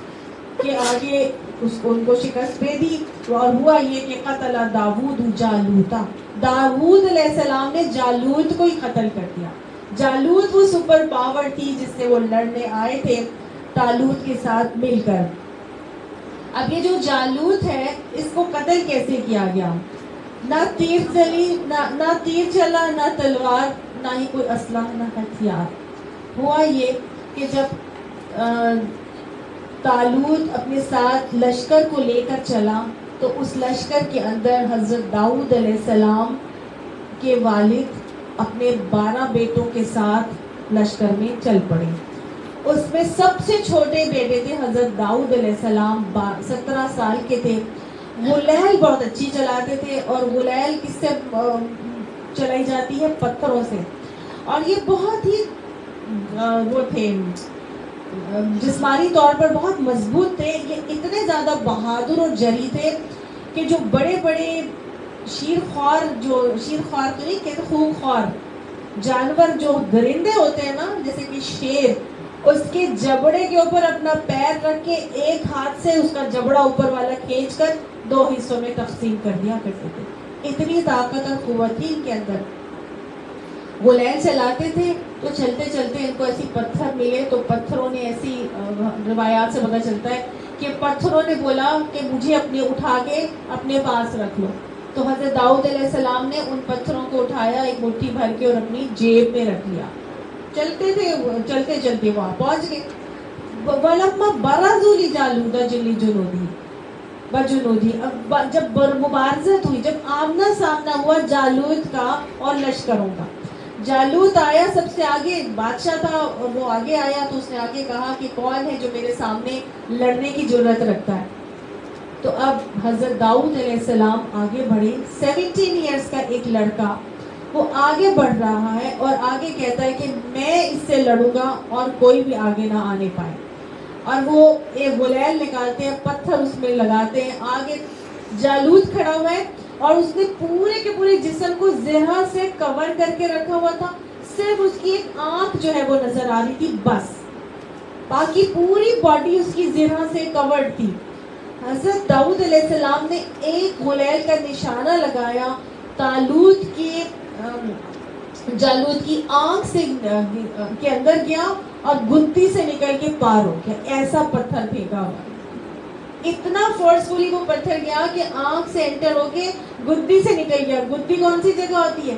کے آگے ان کو شکست دے دی. اور ہوا یہ کہ قتل داود جالوتا، داود علیہ السلام نے جالوت کو ہی قتل کر دیا. جالوت وہ سپر پاور تھی جس سے وہ لڑنے آئے تھے طالوت کے ساتھ مل کر. اب یہ جو جالوت ہے اس کو قتل کیسے کیا گیا؟ نہ تیر چلا، نہ تلوار، نہ ہی کوئی اسلحہ، نہ ہتھیار. ہوا یہ کہ جب طالوت اپنے ساتھ لشکر کو لے کر چلا تو اس لشکر کے اندر حضرت داؤد علیہ السلام کے والد اپنے 12 بیٹوں کے ساتھ لشکر میں چل پڑے. اس میں سب سے چھوٹے بیٹے تھے حضرت داؤد علیہ السلام، 17 سال کے تھے. غلیل بہت اچھی چلاتے تھے، اور غلیل کس سے چلائی جاتی ہے؟ پتھروں سے. اور یہ بہت ہی وہ تھے، جسمانی طور پر بہت مضبوط تھے. یہ اتنے زیادہ بہادر اور جری تھے کہ جو بڑے بڑے شیرخوار تو نہیں کہتے، خونخوار جانور جو درندے ہوتے ہیں نا، جیسے کہ شیر، اس کے جبڑے کے اوپر اپنا پیر رکھ کے ایک ہاتھ سے اس کا جبڑا اوپر والا کھینچ کر 2 حصوں میں تقسیم کر دیا کرتے تھے. اتنی طاقت اور قوت تھی ان کے اندر. غلیل چلاتے تھے تو چلتے چلتے ان کو ایسی پتھر ملے، تو پتھروں نے ایسی روایات سے پتہ چلتا ہے کہ پتھروں نے بولا کہ مجھے اپنے اٹھا کے اپنے پاس رکھ لو. تو حضرت داؤد علیہ السلام نے ان پتھروں کو اٹھایا ایک مٹھی بھر کے اور اپنی جیب میں رکھ لیا. چلتے تھے، چلتے چلتے وہاں پہنچ گئے. وَلَمَّا بَرَزُوا لِجَالُوتَ بجنودی. اب جب مبارزت ہوئی، جب آمنا سامنا ہوا جالوت کا اور لشکروں کا، جالوت آیا سب سے آگے، بادشاہ تھا، اور وہ آگے آیا تو اس نے آگے کہا کہ کون ہے جو میرے سامنے لڑنے کی جرات رکھتا ہے. تو اب حضرت داؤد علیہ السلام آگے بڑھے. 17 ایئرس کا ایک لڑکا وہ آگے بڑھ رہا ہے اور آگے کہتا ہے کہ میں اس سے لڑوں گا اور کوئی بھی آگے نہ آنے پائے. اور وہ ایک غلیل نکالتے ہیں، پتھر اس میں لگاتے ہیں. آگے جالوت کھڑا ہوا ہے اور اس نے پورے کے پورے جسم کو زرہ سے کور کر کے رکھا ہوا تھا. صرف اس کی ایک آنکھ جو ہے وہ نظر آ رہی تھی بس، باقی پوری باڈی اس کی زرہ سے کورڈ تھی. حضرت داؤد علیہ السلام نے ایک غلیل کا نشانہ لگایا، طالوت کے جالوت کی آنکھ سے کے اندر گیا اور گدی سے نکل کے پار ہو گیا. ایسا پتھر پھینکا ہوا، اتنا فورسفلی وہ پتھر گیا کہ آنکھ سے انٹر ہو کے گدی سے نکل گیا. گدی کون سی جگہ ہوتی ہے؟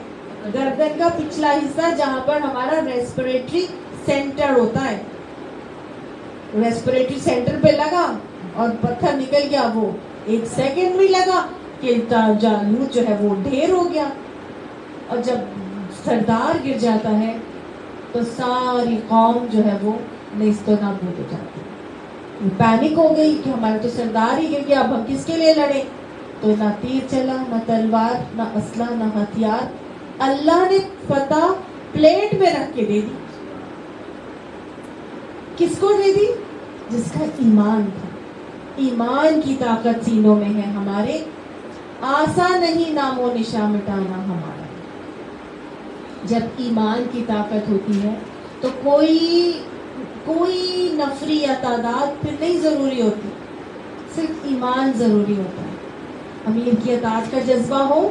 گردن کا پچھلا حصہ، جہاں پر ہمارا ریسپریٹری سینٹر ہوتا ہے. ریسپریٹری سینٹر پہ لگا اور پتھر نکل گیا. وہ 1 سیکنڈ میں لگا کہ جالوت جو ہے وہ ڈھیر ہو گیا. اور جب سردار گر جاتا ہے تو ساری قوم جو ہے وہ نیست و نابود ہو جاتی ہے. پینک ہو گئی کہ ہمارا تو سردار ہی گر گیا، اب ہم کس کے لیے لڑیں؟ تو نہ تیر چلا، نہ تلوار، نہ اسلحہ، نہ ہتھیار. اللہ نے فتح پلیٹ میں رکھ کے دے دی. کس کو دے دی؟ جس کا ایمان تھا. ایمان کی طاقت سینوں میں ہے ہمارے. آسان نہیں نام و نشان مٹانا ہمارا. جب ایمان کی طاقت ہوتی ہے تو کوئی نفری یا تعداد پھر نہیں ضروری ہوتی، صرف ایمان ضروری ہوتا ہے. امیر کی اطاعت کا جذبہ ہو،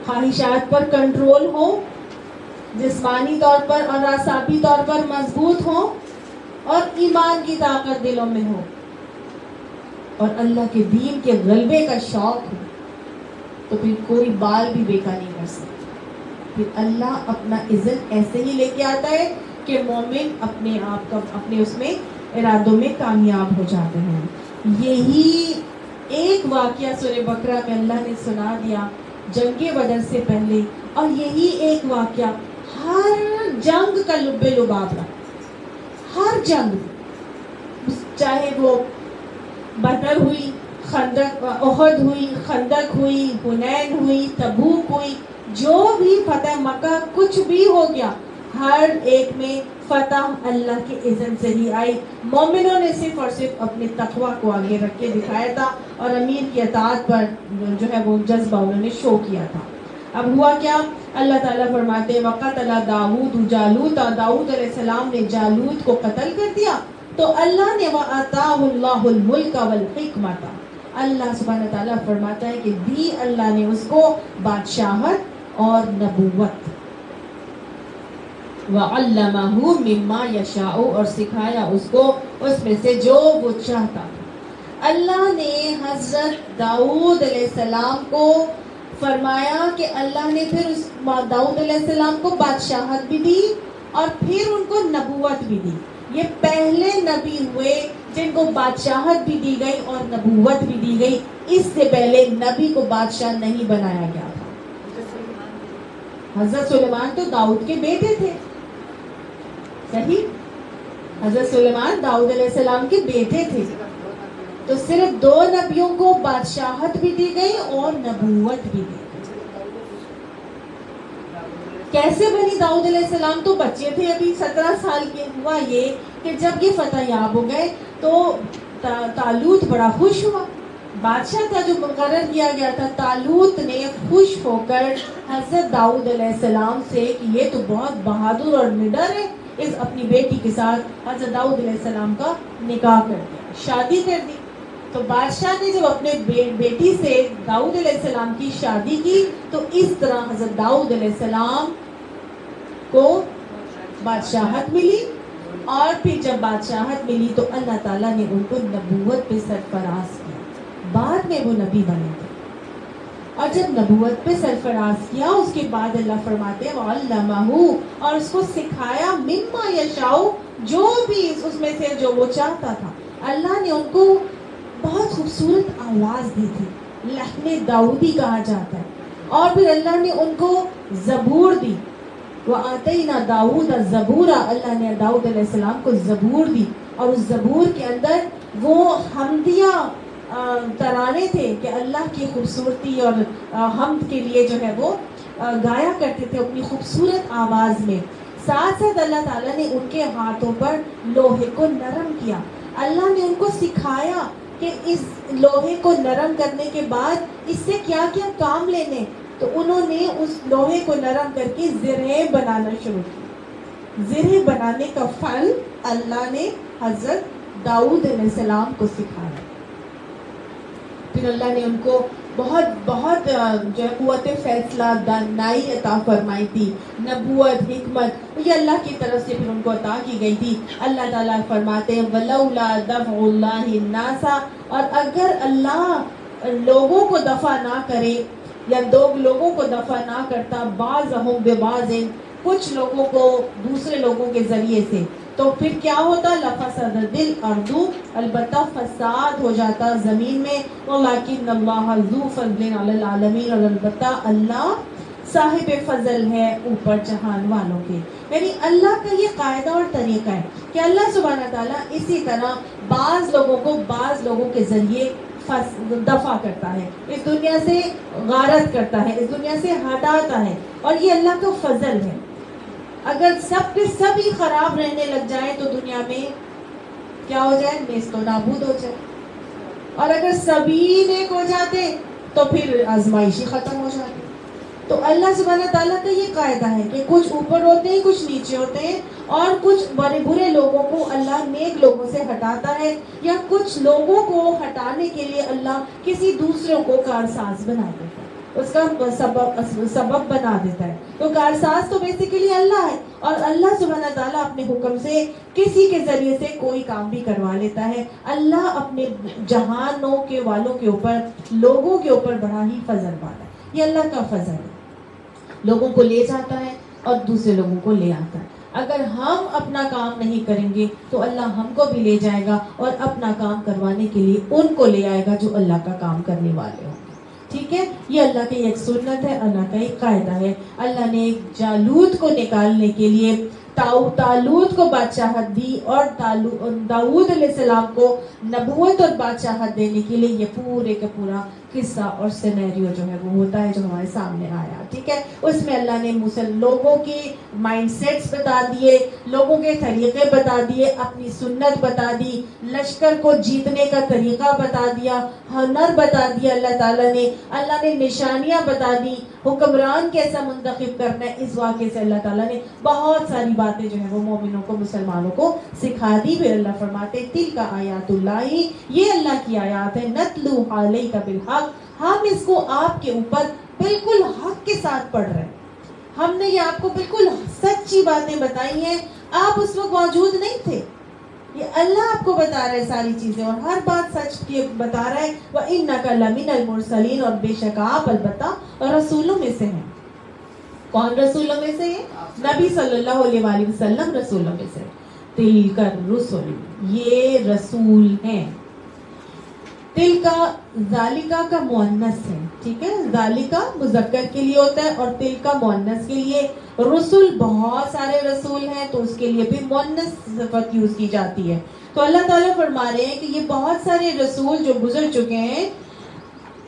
خواہشات پر کنٹرول ہو، جسمانی طور پر اور اعصابی طور پر مضبوط ہو، اور ایمان کی طاقت دلوں میں ہو، اور اللہ کے دین کے غلبے کا شوق ہو، تو پھر کوئی بال بھی بیکا نہیں کر سکتا. پھر اللہ اپنا عزت ایسے ہی لے کے آتا ہے کہ مومن اپنے آپ کا اپنے اس میں ارادوں میں کامیاب ہو جاتے ہیں. یہی ایک واقعہ سورہ بقرہ میں اللہ نے سنا دیا جنگ بدر سے پہلے، اور یہی ایک واقعہ ہر جنگ کا لب لباب رہا. ہر جنگ، چاہے وہ بدر ہوئی، خندق احد ہوئی، خندق ہوئی، حنین ہوئی، تبوک ہوئی، جو بھی فتح مکہ کچھ بھی ہو گیا، ہر ایک میں فتح اللہ کے اذن سے ہی آئی. مومنوں نے صرف اور صرف اپنے تقوی کو آگے رکھ کے دکھایا تھا اور امیر کی اطاعت پر جو ہے وہ جذبہ انہوں نے شو کیا تھا. اب ہوا کیا؟ اللہ تعالیٰ فرماتے ہیں وَقَتَلَ دَاوُودُ جَالُوتَ. داؤد علیہ السلام نے جالوت کو قتل کر دیا. تو اللہ نے وَآتَاهُ اللَّهُ الْمُلْكَ وَالْحِكْمَةَ. اللہ سبحانہ تعالیٰ فرماتا ہے کہ دی اللہ نے اس کو بادشاہت اور نبوت. وَعَلَّمَهُ مِمَّا يَشَاءُ. اور سکھایا اس کو اس میں سے جو وہ چاہتا. اللہ نے حضرت داؤد علیہ السلام کو فرمایا کہ اللہ نے پھر اس داؤد علیہ السلام کو بادشاہت بھی دی اور پھر ان کو نبوت بھی دی. یہ پہلے نبی ہوئے جن کو بادشاہت بھی دی گئی اور نبوت بھی دی گئی. اس سے پہلے نبی کو بادشاہ نہیں بنایا گیا تھا. حضرت سلیمان تو داؤد کے بیٹے تھے. صحیح, حضرت سلیمان داؤد علیہ السلام کے بیٹے تھے. تو صرف 2 نبیوں کو بادشاہت بھی دی گئی اور نبوت بھی دی گئی. کیسے بنی؟ داؤد علیہ السلام تو بچے تھے, ابھی 17 سال کے. ہوا یہ کہ جب یہ فتح یاب ہو گئے تو طالوت بڑا خوش ہوا. بادشاہ کا جو مقرر کیا گیا تھا, طالوت نے خوش ہو کر حضرت داؤد علیہ السلام سے کہ یہ تو بہت بہادر اور نڈر ہے, اس اپنی بیٹی کے ساتھ حضرت داؤد علیہ السلام کا نکاح کر دیا, شادی کر دی. تو بادشاہ نے جب اپنے بیٹی سے داؤد علیہ السلام کی شادی کی تو اس طرح حضرت داؤد علیہ السلام کو بادشاہت ملی. اور پھر جب بادشاہت ملی تو اللہ تعالیٰ نے ان کو نبوت پہ سرفراز کیا. بعد میں وہ نبی بنے تھے. اور جب نبوت پہ سرفراز کیا اس کے بعد اللہ فرماتے ہیں وَعَلَّمَهُ, اور اس کو سکھایا مما یشاء, جو بھی اس میں سے جو وہ چاہتا تھا. اللہ نے ان کو بہت خوبصورت آواز دی تھی, لحن داؤدی کہا جاتا ہے. اور پھر اللہ نے ان کو زبور دی. وَآتَيْنَا دَاوُودَ الزَّبُورَ, اللہ نے داؤد علیہ السلام کو زبور دی. اور اس زبور کے اندر وہ حمدیہ ترانے تھے کہ اللہ کی خوبصورتی اور حمد کے لیے جو ہے وہ گایا کرتے تھے اپنی خوبصورت آواز میں. ساتھ ساتھ اللہ تعالیٰ نے ان کے ہاتھوں پر لوہے کو نرم کیا. اللہ نے ان کو سکھایا کہ اس لوہے کو نرم کرنے کے بعد اس سے کیا کیا کام لینے. تو انہوں نے اس لوہے کو نرم کر کے زرہیں بنانا شروع کی. زرہیں بنانے کا فن اللہ نے حضرت داؤد علیہ السلام کو سکھایا. پھر اللہ نے ان کو بہت بہت جو ہے قوت فیصلہ, دانائی عطا فرمائی تھی. نبوت, حکمت یہ اللہ کی طرف سے پھر ان کو عطا کی گئی تھی. اللہ تعالیٰ فرماتے ہیں وَلَوْلَا دَفْعُ اللَّهِ النَّاسَ, اور اگر اللہ لوگوں کو دفع نہ کرے یا لوگوں کو دفع نہ کرتا, بَعْضَهُمْ بِبَعْضٍ, کچھ لوگوں کو دوسرے لوگوں کے ذریعے سے, تو پھر کیا ہوتا؟ لَفَسَدَتِ الْأَرْضُ, البتہ فساد ہو جاتا زمین میں. وَلَٰكِنَّ اللَّهَ ذُو فَضْلٍ عَلَى الْعَالَمِينَ, اور البتہ اللہ صاحب فضل ہے اوپر جہان والوں کے. یعنی اللہ کا یہ قاعدہ اور طریقہ ہے کہ اللہ سبحانہ تعالیٰ اسی طرح بعض لوگوں کو بعض لوگوں کے ذریعے دفع کرتا ہے, اس دنیا سے غارت کرتا ہے, اس دنیا سے ہٹاتا ہے. اور یہ اللہ کا فضل ہے. اگر سب کے سب ہی خراب رہنے لگ جائے تو دنیا میں کیا ہو جائے؟ نیست و نابود ہو جائے. اور اگر سبھی نیک ہو جاتے تو پھر آزمائشی ختم ہو جاتی. تو اللہ سبحانہ تعالیٰ کا یہ قاعدہ ہے کہ کچھ اوپر ہوتے ہیں, کچھ نیچے ہوتے ہیں, اور کچھ بڑے برے لوگوں کو اللہ نیک لوگوں سے ہٹاتا ہے, یا کچھ لوگوں کو ہٹانے کے لیے اللہ کسی دوسروں کو کارساز بنا دیتا ہے, اس کا سبب بنا دیتا ہے. تو کارساز تو بیسیکلی اللہ ہے, اور اللہ سبحانہ تعالیٰ اپنے حکم سے کسی کے ذریعے سے کوئی کام بھی کروا لیتا ہے. اللہ اپنے جہانوں کے والوں کے اوپر, لوگوں کے اوپر بڑا ہی فضل والا ہے. یہ اللہ کا فضل ہے, لوگوں کو لے جاتا ہے اور دوسرے لوگوں کو لے آتا ہے. اگر ہم اپنا کام نہیں کریں گے تو اللہ ہم کو بھی لے جائے گا اور اپنا کام کروانے کے لیے ان کو لے آئے گا جو اللہ کا کام کرنے والے ہوں گے. ٹھیک ہے, یہ اللہ کی ایک سنت ہے, اللہ کا ایک قاعدہ ہے. اللہ نے جالوت کو نکالنے کے لیے طالوت کو بادشاہت دی, اور داؤد علیہ السلام کو نبوت اور بادشاہت دینے کے لیے یہ پورے کا پورا قصہ اور سینیریو جو ہے وہ ہوتا ہے جو ہمارے سامنے آیا. ٹھیک ہے, اس میں اللہ نے لوگوں کی مائنڈ سیٹس بتا دیے, لوگوں کے طریقے بتا دیے, اپنی سنت بتا دی, لشکر کو جیتنے کا طریقہ بتا دیا, ہنر بتا دیا اللہ نے نشانیاں بتا دی, حکمران کیسا منتخب کرنا ہے. اس واقعے سے اللہ تعالیٰ نے بہت ساری باتیں جو ہے وہ مومنوں کو, مسلمانوں کو سکھا دی. پھر اللہ فرماتے تلک آیات اللہ, یہ اللہ کی آیات ہے, نتلوہا علیک بالحق, ہم اس کو آپ کے اوپر بالکل حق کے ساتھ پڑھ رہے ہیں. ہم نے یہ آپ کو بالکل سچی باتیں بتائی ہیں, آپ اس وقت موجود نہیں تھے. یہ اللہ آپ کو بتا رہا ہے ساری چیزیں, اور ہر بات سچ کی بتا رہا ہے. وَإِنَّكَ لَمِنَ الْمُرْسَلِينَ, اور بے شک آپ البتہ رسولوں میں سے ہیں. کون رسولوں میں سے ہیں؟ نبی صلی اللہ علیہ وآلہ وسلم رسولوں میں سے. تلک الرسل، یہ رسول ہیں. تلکا ذالکا کا مؤنث ہے، ٹھیک ہے، ذالکا مذکر کے لیے ہوتا ہے اور تلکا مؤنث کے لیے. رسول بہت سارے رسول ہیں تو اس کے لیے بھی مؤنث صفت یوز کی جاتی ہے. تو اللہ تعالیٰ فرما رہے ہیں کہ یہ بہت سارے رسول جو گزر چکے ہیں،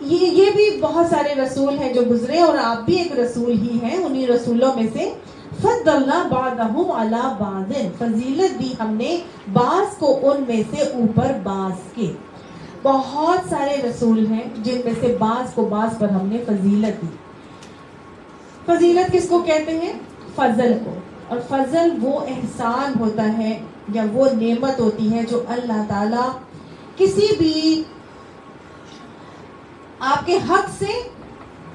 یہ بھی بہت سارے رسول ہیں جو گزرے اور آپ بھی ایک رسول ہی ہیں انہی رسولوں میں سے. فضلنا بعضهم على بعض، فضیلت دی ہم نے بعض کو ان میں سے اوپر بعض کے. بہت سارے رسول ہیں جن میں سے بعض کو بعض پر ہم نے فضیلت دی. فضیلت کس کو کہتے ہیں؟ فضل کو. اور فضل وہ احسان ہوتا ہے یا وہ نعمت ہوتی ہے جو اللہ تعالیٰ کسی بھی آپ کے حق سے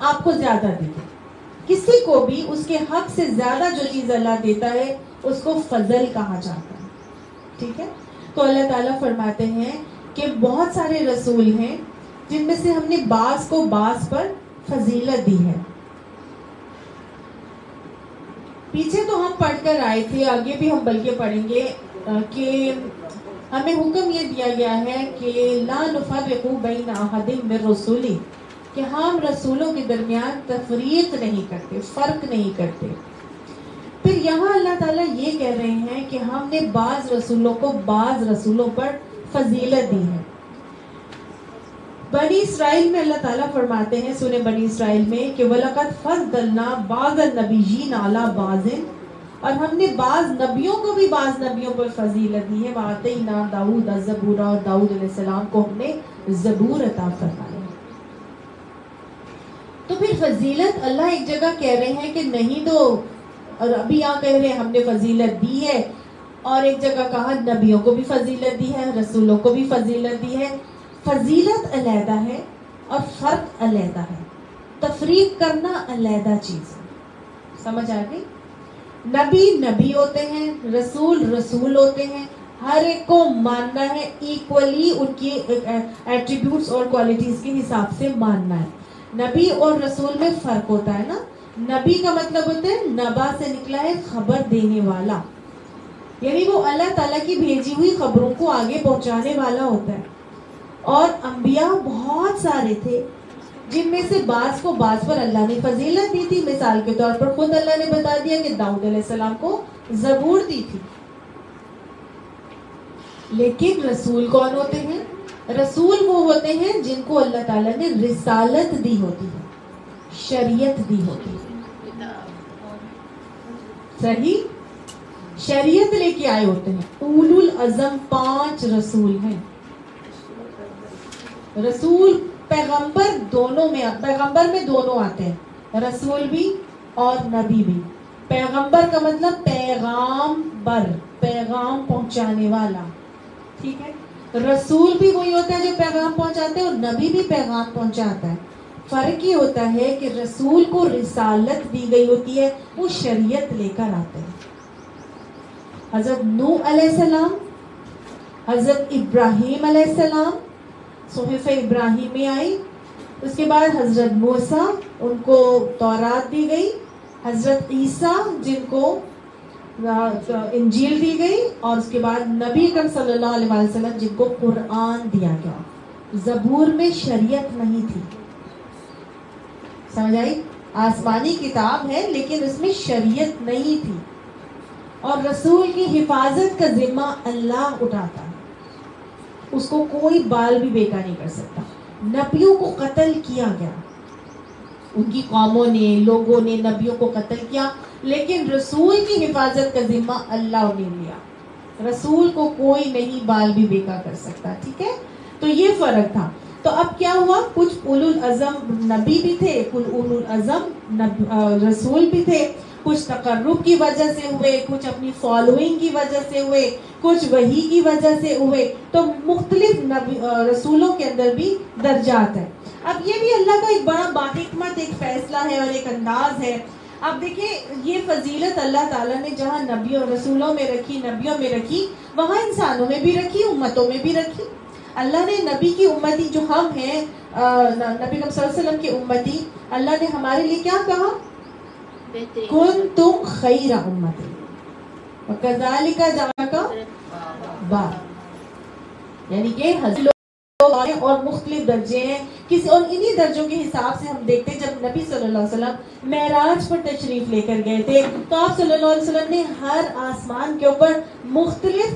آپ کو زیادہ دیتے. کسی کو بھی اس کے حق سے زیادہ جو چیز اللہ دیتا ہے اس کو فضل کہا جاتا ہے. ٹھیک ہے، تو اللہ تعالیٰ فرماتے ہیں کہ بہت سارے رسول ہیں جن میں سے ہم نے بعض کو بعض پر فضیلت دی ہے. پیچھے تو ہم پڑھ کر آئے تھے، آگے بھی ہم بلکہ پڑھیں گے کہ ہمیں حکم یہ دیا گیا ہے کہ لا نفرق بین احد من رسولی، کہ ہم رسولوں کے درمیان تفریق نہیں کرتے، فرق نہیں کرتے. پھر یہاں اللہ تعالیٰ یہ کہہ رہے ہیں کہ ہم نے بعض رسولوں کو بعض رسولوں پر فضیلت دی ہے. بنی اسرائیل میں اللہ تعالیٰ فرماتے ہیں سورہ بنی اسرائیل میں کہ وَلَقَدْ فَضَّلْنَا بَعْضَ النَّبِيِّينَ عَلَى بَعْضٍ، اور ہم نے بعض نبیوں کو بھی بعض نبیوں پر فضیلت دی ہے. وَآتَيْنَا دَاوُودَ الزَّبُورَ، اور داؤد علیہ السلام کو ہم نے زبور عطا فرمایا. تو پھر فضیلت اللہ ایک جگہ کہہ رہے ہیں کہ نہیں، تو اور ابھی یہاں کہہ رہے ہیں ہم نے فضیلت دی ہے، اور ایک جگہ کہا نبیوں کو بھی فضیلت دی ہے، رسولوں کو بھی فضیلت دی ہے. فضیلت علیحدہ ہے اور فرق علیحدہ ہے، تفریق کرنا علیحدہ چیز ہے. سمجھ آ گئی؟ نبی نبی ہوتے ہیں، رسول رسول ہوتے ہیں، ہر ایک کو ماننا ہے ایکولی، ان کی ایٹریبیوٹس اور کوالٹیز کے حساب سے ماننا ہے. نبی اور رسول میں فرق ہوتا ہے نا. نبی کا مطلب ہوتا ہے نبا سے نکلا ہے خبر دینے والا، یعنی وہ اللہ تعالیٰ کی بھیجی ہوئی خبروں کو آگے پہنچانے والا ہوتا ہے. اور انبیاء بہت سارے تھے جن میں سے بعض کو بعض پر اللہ نے فضیلت دی تھی. مثال کے طور پر خود اللہ نے بتا دیا کہ داؤد علیہ السلام کو زبور دی تھی. لیکن رسول کون ہوتے ہیں؟ رسول وہ ہوتے ہیں جن کو اللہ تعالیٰ نے رسالت دی ہوتی ہے، شریعت دی ہوتی ہے. صحیح، شریعت لے کے آئے ہوتے ہیں. اولو العزم 5 رسول ہیں. رسول پیغمبر دونوں میں، پیغمبر میں دونوں آتے ہیں، رسول بھی اور نبی بھی. پیغمبر کا مطلب پیغام بر، پیغام پہنچانے والا. ٹھیک ہے، رسول بھی وہی ہوتا ہے جو پیغام پہنچاتے ہیں، اور نبی بھی پیغام پہنچاتا ہے. فرق یہ ہوتا ہے کہ رسول کو رسالت دی گئی ہوتی ہے، وہ شریعت لے کر آتے ہیں. حضرت نوح علیہ السلام، حضرت ابراہیم علیہ السلام صحیفہ ابراہیم میں آئی. اس کے بعد حضرت موسیٰ، ان کو تورات دی گئی. حضرت عیسیٰ جن کو انجیل دی گئی، اور اس کے بعد نبی اکرم صلی اللہ علیہ وسلم جن کو قرآن دیا گیا. زبور میں شریعت نہیں تھی. سمجھ آئی؟ آسمانی کتاب ہے لیکن اس میں شریعت نہیں تھی. اور رسول کی حفاظت کا ذمہ اللہ اٹھاتا ہے، اس کو کوئی بال بھی بیکا نہیں کر سکتا. نبیوں کو قتل کیا گیا، ان کی قوموں نے، لوگوں نے نبیوں کو قتل کیا، لیکن رسول کی حفاظت کا ذمہ اللہ نے لیا. رسول کو کوئی نہیں بال بھی بیکا کر سکتا. ٹھیک ہے، تو یہ فرق تھا. تو اب کیا ہوا، کچھ اولو العزم نبی بھی تھے، کچھ اولو العزم رسول بھی تھے. کچھ تقرب کی وجہ سے ہوئے، کچھ اپنی فالوئنگ کی وجہ سے ہوئے، کچھ وحی کی وجہ سے ہوئے. تو مختلف رسولوں کے اندر بھی درجات ہیں. اب یہ بھی اللہ کا ایک بڑا باحکمت ایک فیصلہ ہے اور ایک انداز ہے. اب دیکھیں، یہ فضیلت اللہ تعالیٰ نے جہاں نبیوں رسولوں میں رکھی، نبیوں میں رکھی، وہاں انسانوں میں بھی رکھی، امتوں میں بھی رکھی. اللہ نے نبی کی امتی جو ہم ہیں، نبی صلی اللہ علیہ وسلم کی امتی، اللہ نے ہمارے لیے کیا کہا؟ کنتم خیر امت، وَكَذَلِكَ جَعَلْنَاكَ بَابًا، یعنی کہ لوگ اور مختلف درجے ہیں کسی، اور انہی درجوں کے حساب سے ہم دیکھتے ہیں جب نبی صلی اللہ علیہ وسلم معراج پر تشریف لے کر گئے تھے تو آپ صلی اللہ علیہ وسلم نے ہر آسمان کے اوپر مختلف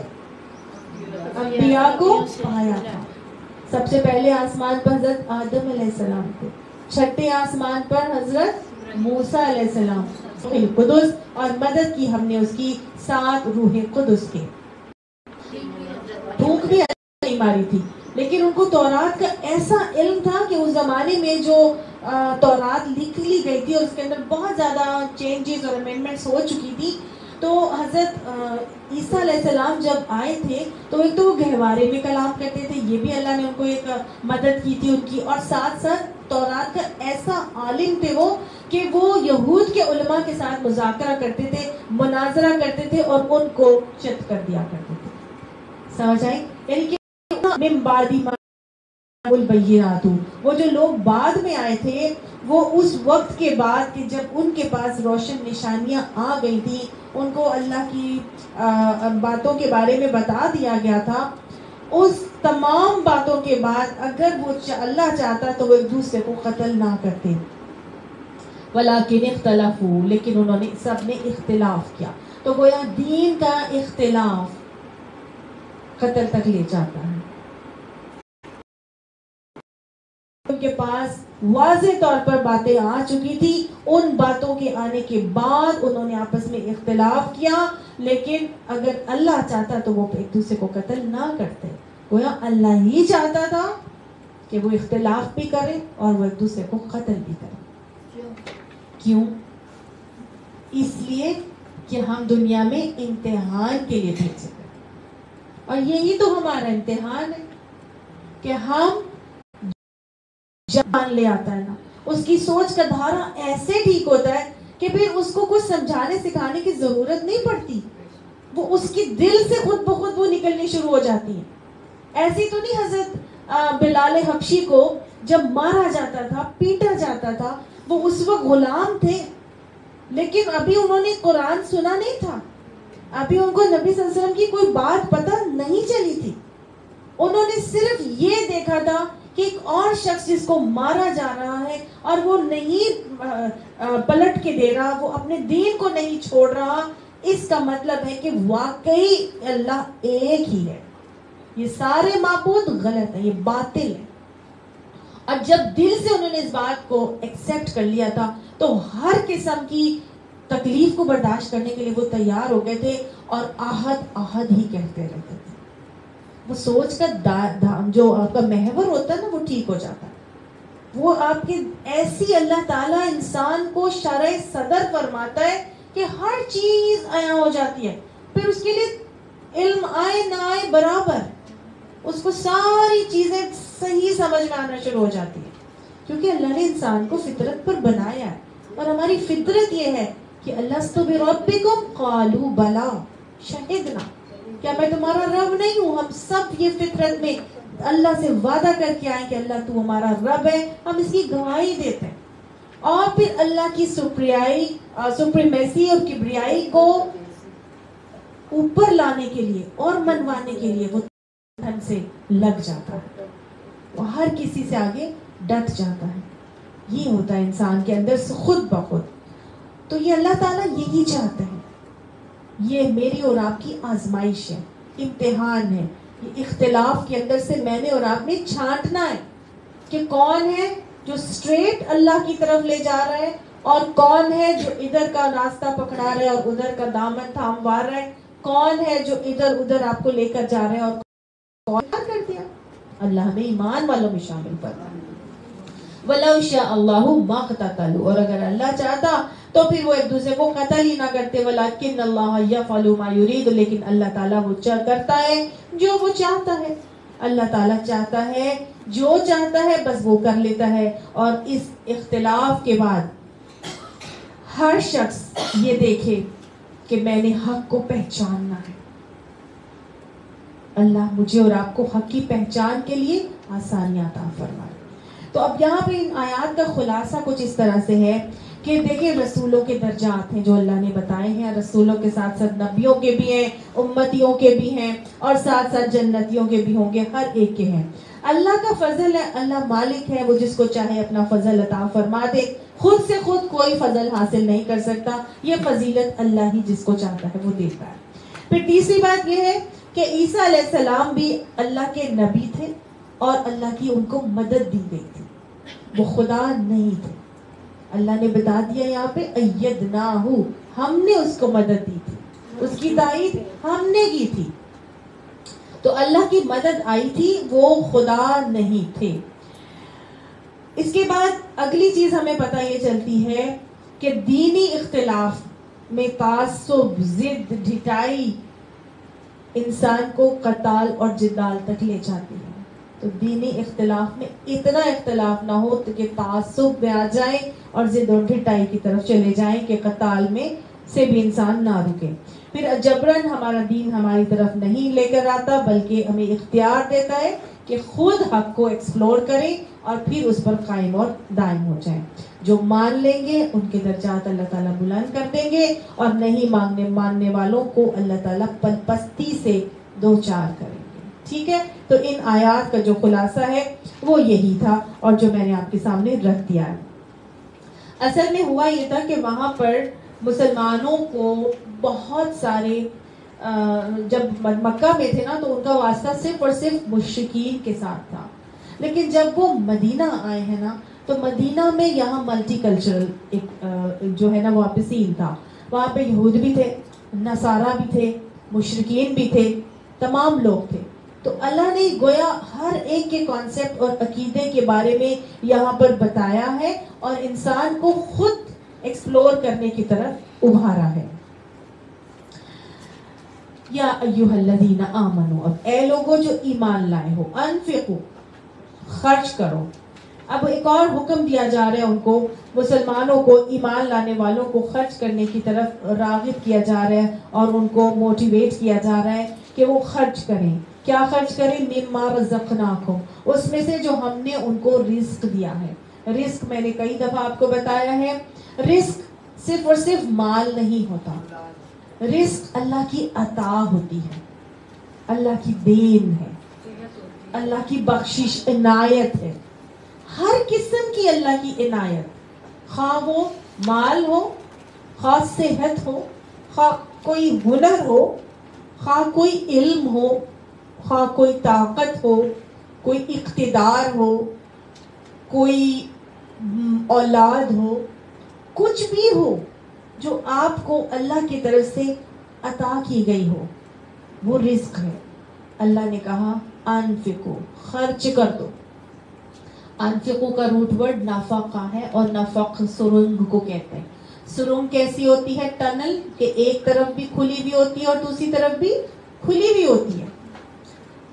انبیاء کو پایا تھا. سب سے پہلے آسمان پر حضرت آدم علیہ السلام تھے، چھٹے آسمان پر حضرت موسیٰ علیہ السلام، روح قدس، اور مدد کی ہم نے اس کی ساتھ روح قدس کے. بھوک بھی نہیں ماری تھی، لیکن ان کو تورات کا ایسا علم تھا کہ اس زمانے میں جو تورات لکھ لی گئی تھی اور اس کے اندر بہت زیادہ چینجز اور امینڈمنٹس ہو چکی تھی. تو حضرت عیسیٰ علیہ السلام جب آئے تھے تو ایک تو وہ گہوارے میں کلام کرتے تھے، یہ بھی اللہ نے ان کو ایک مدد کی تھی ان کی، اور ساتھ ساتھ تورات کا ایسا عالم تھے وہ کہ وہ یہود کے علماء کے ساتھ مذاکرہ کرتے تھے، مناظرہ کرتے تھے اور ان کو چت کر دیا کرتے تھے. سمجھ آئی؟ یعنی کہ من بعد ما البینات، وہ جو لوگ بعد میں آئے تھے وہ اس وقت کے بعد کہ جب ان کے پاس روشن نشانیاں آ گئی تھی، ان کو اللہ کی باتوں کے بارے میں بتا دیا گیا تھا، اس تمام باتوں کے بعد اگر وہ اللہ چاہتا تو وہ ایک دوسرے کو قتل نہ کرتے. ولیکن اختلفوا، لیکن انہوں نے سب نے اختلاف کیا. تو گویا دین کا اختلاف قتل تک لے جاتا ہے. ان کے پاس واضح طور پر باتیں آ چکی تھی، ان باتوں کے آنے کے بعد انہوں نے آپس میں اختلاف کیا، لیکن اگر اللہ چاہتا تو وہ ایک دوسرے کو قتل نہ کرتے. گویا اللہ ہی چاہتا تھا کہ وہ اختلاف بھی کرے اور وہ ایک دوسرے کو قتل بھی کرے. کیوں؟ اس لیے کہ ہم دنیا میں امتحان کے لیے بھیجے گئے، اور یہی تو ہمارا امتحان ہے کہ ہم جان لے آتا ہے نا، اس کی سوچ کا دھارا ایسے ٹھیک ہوتا ہے کہ پھر اس کو کچھ سمجھانے سکھانے کی ضرورت نہیں پڑتی، وہ اس کی دل سے خود بخود وہ نکلنی شروع ہو جاتی ہیں. ایسی تو نہیں حضرت بلال حبشی کو جب مارا جاتا تھا، پیٹا جاتا تھا، وہ اس وقت غلام تھے، لیکن ابھی انہوں نے قرآن سنا نہیں تھا، ابھی ان کو نبی صلی اللہ علیہ وسلم کی کوئی بات پتہ نہیں چلی تھی. انہوں نے صرف یہ دیکھا تھا کہ ایک اور شخص جس کو مارا جا رہا ہے اور وہ نہیں پلٹ کے دے رہا، وہ اپنے دین کو نہیں چھوڑ رہا، اس کا مطلب ہے کہ واقعی اللہ ایک ہی ہے، یہ سارے معبود غلط ہیں، یہ باطل ہے. اور جب دل سے انہوں نے اس بات کو ایکسیپٹ کر لیا تھا تو ہر قسم کی تکلیف کو برداشت کرنے کے لیے وہ تیار ہو گئے تھے، اور آہد ہی کہتے رہتے تھے. وہ سوچ کا جو آپ کا محور ہوتا ہے نا وہ ٹھیک ہو جاتا ہے. وہ آپ کی ایسی اللہ تعالیٰ انسان کو شرع صدر فرماتا ہے کہ ہر چیز عیاں ہو جاتی ہے، پھر اس کے لیے علم آئے نہ آئے برابر، اس کو ساری چیزیں صحیح سمجھ میں آنا شروع ہو جاتی ہے، کیونکہ اللہ نے انسان کو فطرت پر بنایا ہے، اور ہماری فطرت یہ ہے کہ الستُ بربکم قالوا بلا شہدنا، کیا میں تمہارا رب نہیں ہوں؟ ہم سب یہ فطرت میں اللہ سے وعدہ کر کے آئے کہ اللہ تو ہمارا رب ہے، ہم اس کی گواہی دیتے ہیں. اور پھر اللہ کی سپریمیسی اور کبریائی کو اوپر لانے کے لیے اور منوانے کے لیے وہ دھن سے لگ جاتا ہے، وہ ہر کسی سے آگے ڈٹ جاتا ہے. یہ ہوتا ہے انسان کے اندر سے خود بخود. تو یہ اللہ تعالیٰ یہی چاہتے ہیں، یہ میری اور آپ کی آزمائش ہے، امتحان ہے. یہ اختلاف کے اندر سے میں نے اور آپ نے چھانٹنا ہے کہ کون ہے جو سٹریٹ اللہ کی طرف لے جا رہا ہے، اور کون ہے جو ادھر کا راستہ پکڑا رہا ہے اور ادھر کا دامن تھاموا رہا ہے، کون ہے جو ادھر ادھر آپ کو لے کر جا رہے ہیں، اور کون کر دیا. اللہ ہمیں ایمان والوں میں شامل کرتا ہے. وَلَوْ شَاءَ اللَّهُ مَا اقْتَتَلُوا، اور اگر اللہ چاہتا تو پھر وہ ایک دوسرے کو قتل ہی نہ کرتے. وَلَكِنَّ اللَّهَ يَفْعَلُ مَا يُرِيدُ، لیکن اللہ تعالیٰ وہ کرتا ہے جو وہ چاہتا ہے. اللہ تعالیٰ چاہتا ہے جو چاہتا ہے بس وہ کر لیتا ہے. اور اس اختلاف کے بعد ہر شخص یہ دیکھے کہ میں نے حق کو پہچاننا ہے. اللہ مجھے اور آپ کو حق کی پہچان کے لیے آسانیاں عطا فرمائے. تو اب یہاں پہ ان آیات کا خلاصہ کچھ اس طرح سے ہے کہ دیکھیں رسولوں کے درجات ہیں جو اللہ نے بتائے ہیں، رسولوں کے ساتھ ساتھ نبیوں کے بھی ہیں، امتیوں کے بھی ہیں، اور ساتھ ساتھ جنتیوں کے بھی ہوں گے، ہر ایک کے ہیں۔ اللہ کا فضل ہے، اللہ مالک ہے، وہ جس کو چاہے اپنا فضل عطا فرما دے، خود سے خود کوئی فضل حاصل نہیں کر سکتا، یہ فضیلت اللہ ہی جس کو چاہتا ہے وہ دیتا ہے۔ پھر تیسری بات یہ ہے کہ عیسیٰ علیہ السلام بھی اللہ کے نبی تھے اور اللہ کی ان کو مدد دی گئی تھی، وہ خدا نہیں تھے۔ اللہ نے بتا دیا یہاں پہ ایدناہ، ہم نے اس کو مدد دی تھی، اس کی تائید ہم نے کی تھی، تو اللہ کی مدد آئی تھی، وہ خدا نہیں تھے۔ اس کے بعد اگلی چیز ہمیں پتہ یہ چلتی ہے کہ دینی اختلاف میں تعصب، ضد، ڈھٹائی انسان کو قتال اور جدال تک لے جاتی ہے۔ تو دینی اختلاف میں اتنا اختلاف نہ ہو کہ تعصب میں آ جائیں اور ضد اور ڈھٹائی کی طرف چلے جائیں کہ قتال میں سے بھی انسان نہ رکے۔ پھر جبرن ہمارا دین ہماری طرف نہیں لے کر آتا، بلکہ ہمیں اختیار دیتا ہے کہ خود حق کو ایکسپلور کریں اور پھر اس پر قائم اور دائم ہو جائیں۔ جو مان لیں گے ان کے درجات اللہ تعالیٰ بلند کر دیں گے، اور نہیں ماننے والوں کو اللہ تعالیٰ پستی سے دوچار کریں گے۔ ٹھیک ہے، تو ان آیات کا جو خلاصہ ہے وہ یہی تھا، اور جو میں نے آپ کے سامنے رکھ دیا ہے۔ اصل میں ہوا یہ تھا کہ وہاں پر مسلمانوں کو بہت سارے جب مکہ میں تھے نا تو ان کا واسطہ صرف اور صرف مشرکین کے ساتھ تھا، لیکن جب وہ مدینہ آئے ہیں نا تو مدینہ میں یہاں ملٹی کلچرل ایک جو ہے نا وہاں پہ سین تھا، وہاں پہ یہود بھی تھے، نصارہ بھی تھے، مشرکین بھی تھے، تمام لوگ تھے۔ تو اللہ نے گویا ہر ایک کے کانسیپٹ اور عقیدے کے بارے میں یہاں پر بتایا ہے اور انسان کو خود ایکسپلور کرنے کی طرف ابھارا ہے۔ یا ایھا الذین آمنوا، اب اے لوگوں جو ایمان لائے ہو، انفقوا، خرچ کرو۔ اب ایک اور حکم دیا جا رہا ہے ان کو، مسلمانوں کو، ایمان لانے والوں کو خرچ کرنے کی طرف راغب کیا جا رہا ہے اور ان کو موٹیویٹ کیا جا رہا ہے کہ وہ خرچ کریں۔ کیا خرچ کریں؟ مما رزقناکم، اس میں سے جو ہم نے ان کو رزق دیا ہے۔ رزق میں نے کئی دفعہ آپ کو بتایا ہے، رزق صرف اور صرف مال نہیں ہوتا، رزق اللہ کی عطا ہوتی ہے، اللہ کی دین ہے، اللہ کی بخشش، عنایت ہے، ہر قسم کی اللہ کی عنایت، خواہ وہ مال ہو، خواہ صحت ہو، خواہ کوئی ہنر ہو، خواہ کوئی علم ہو، خواہ کوئی طاقت ہو، کوئی اقتدار ہو، کوئی اولاد ہو، کچھ بھی ہو جو آپ کو اللہ کی طرف سے عطا کی گئی ہو، وہ رزق ہے۔ اللہ نے کہا انفقو، خرچ کر دو۔ انفقو کا روٹ ورڈ نفقہ ہے، اور نفق سرنگ کو کہتے ہیں۔ سرنگ کیسی ہوتی ہے؟ ٹنل، کہ ایک طرف بھی کھلی ہوئی ہوتی ہے اور دوسری طرف بھی کھلی ہوئی ہوتی ہے،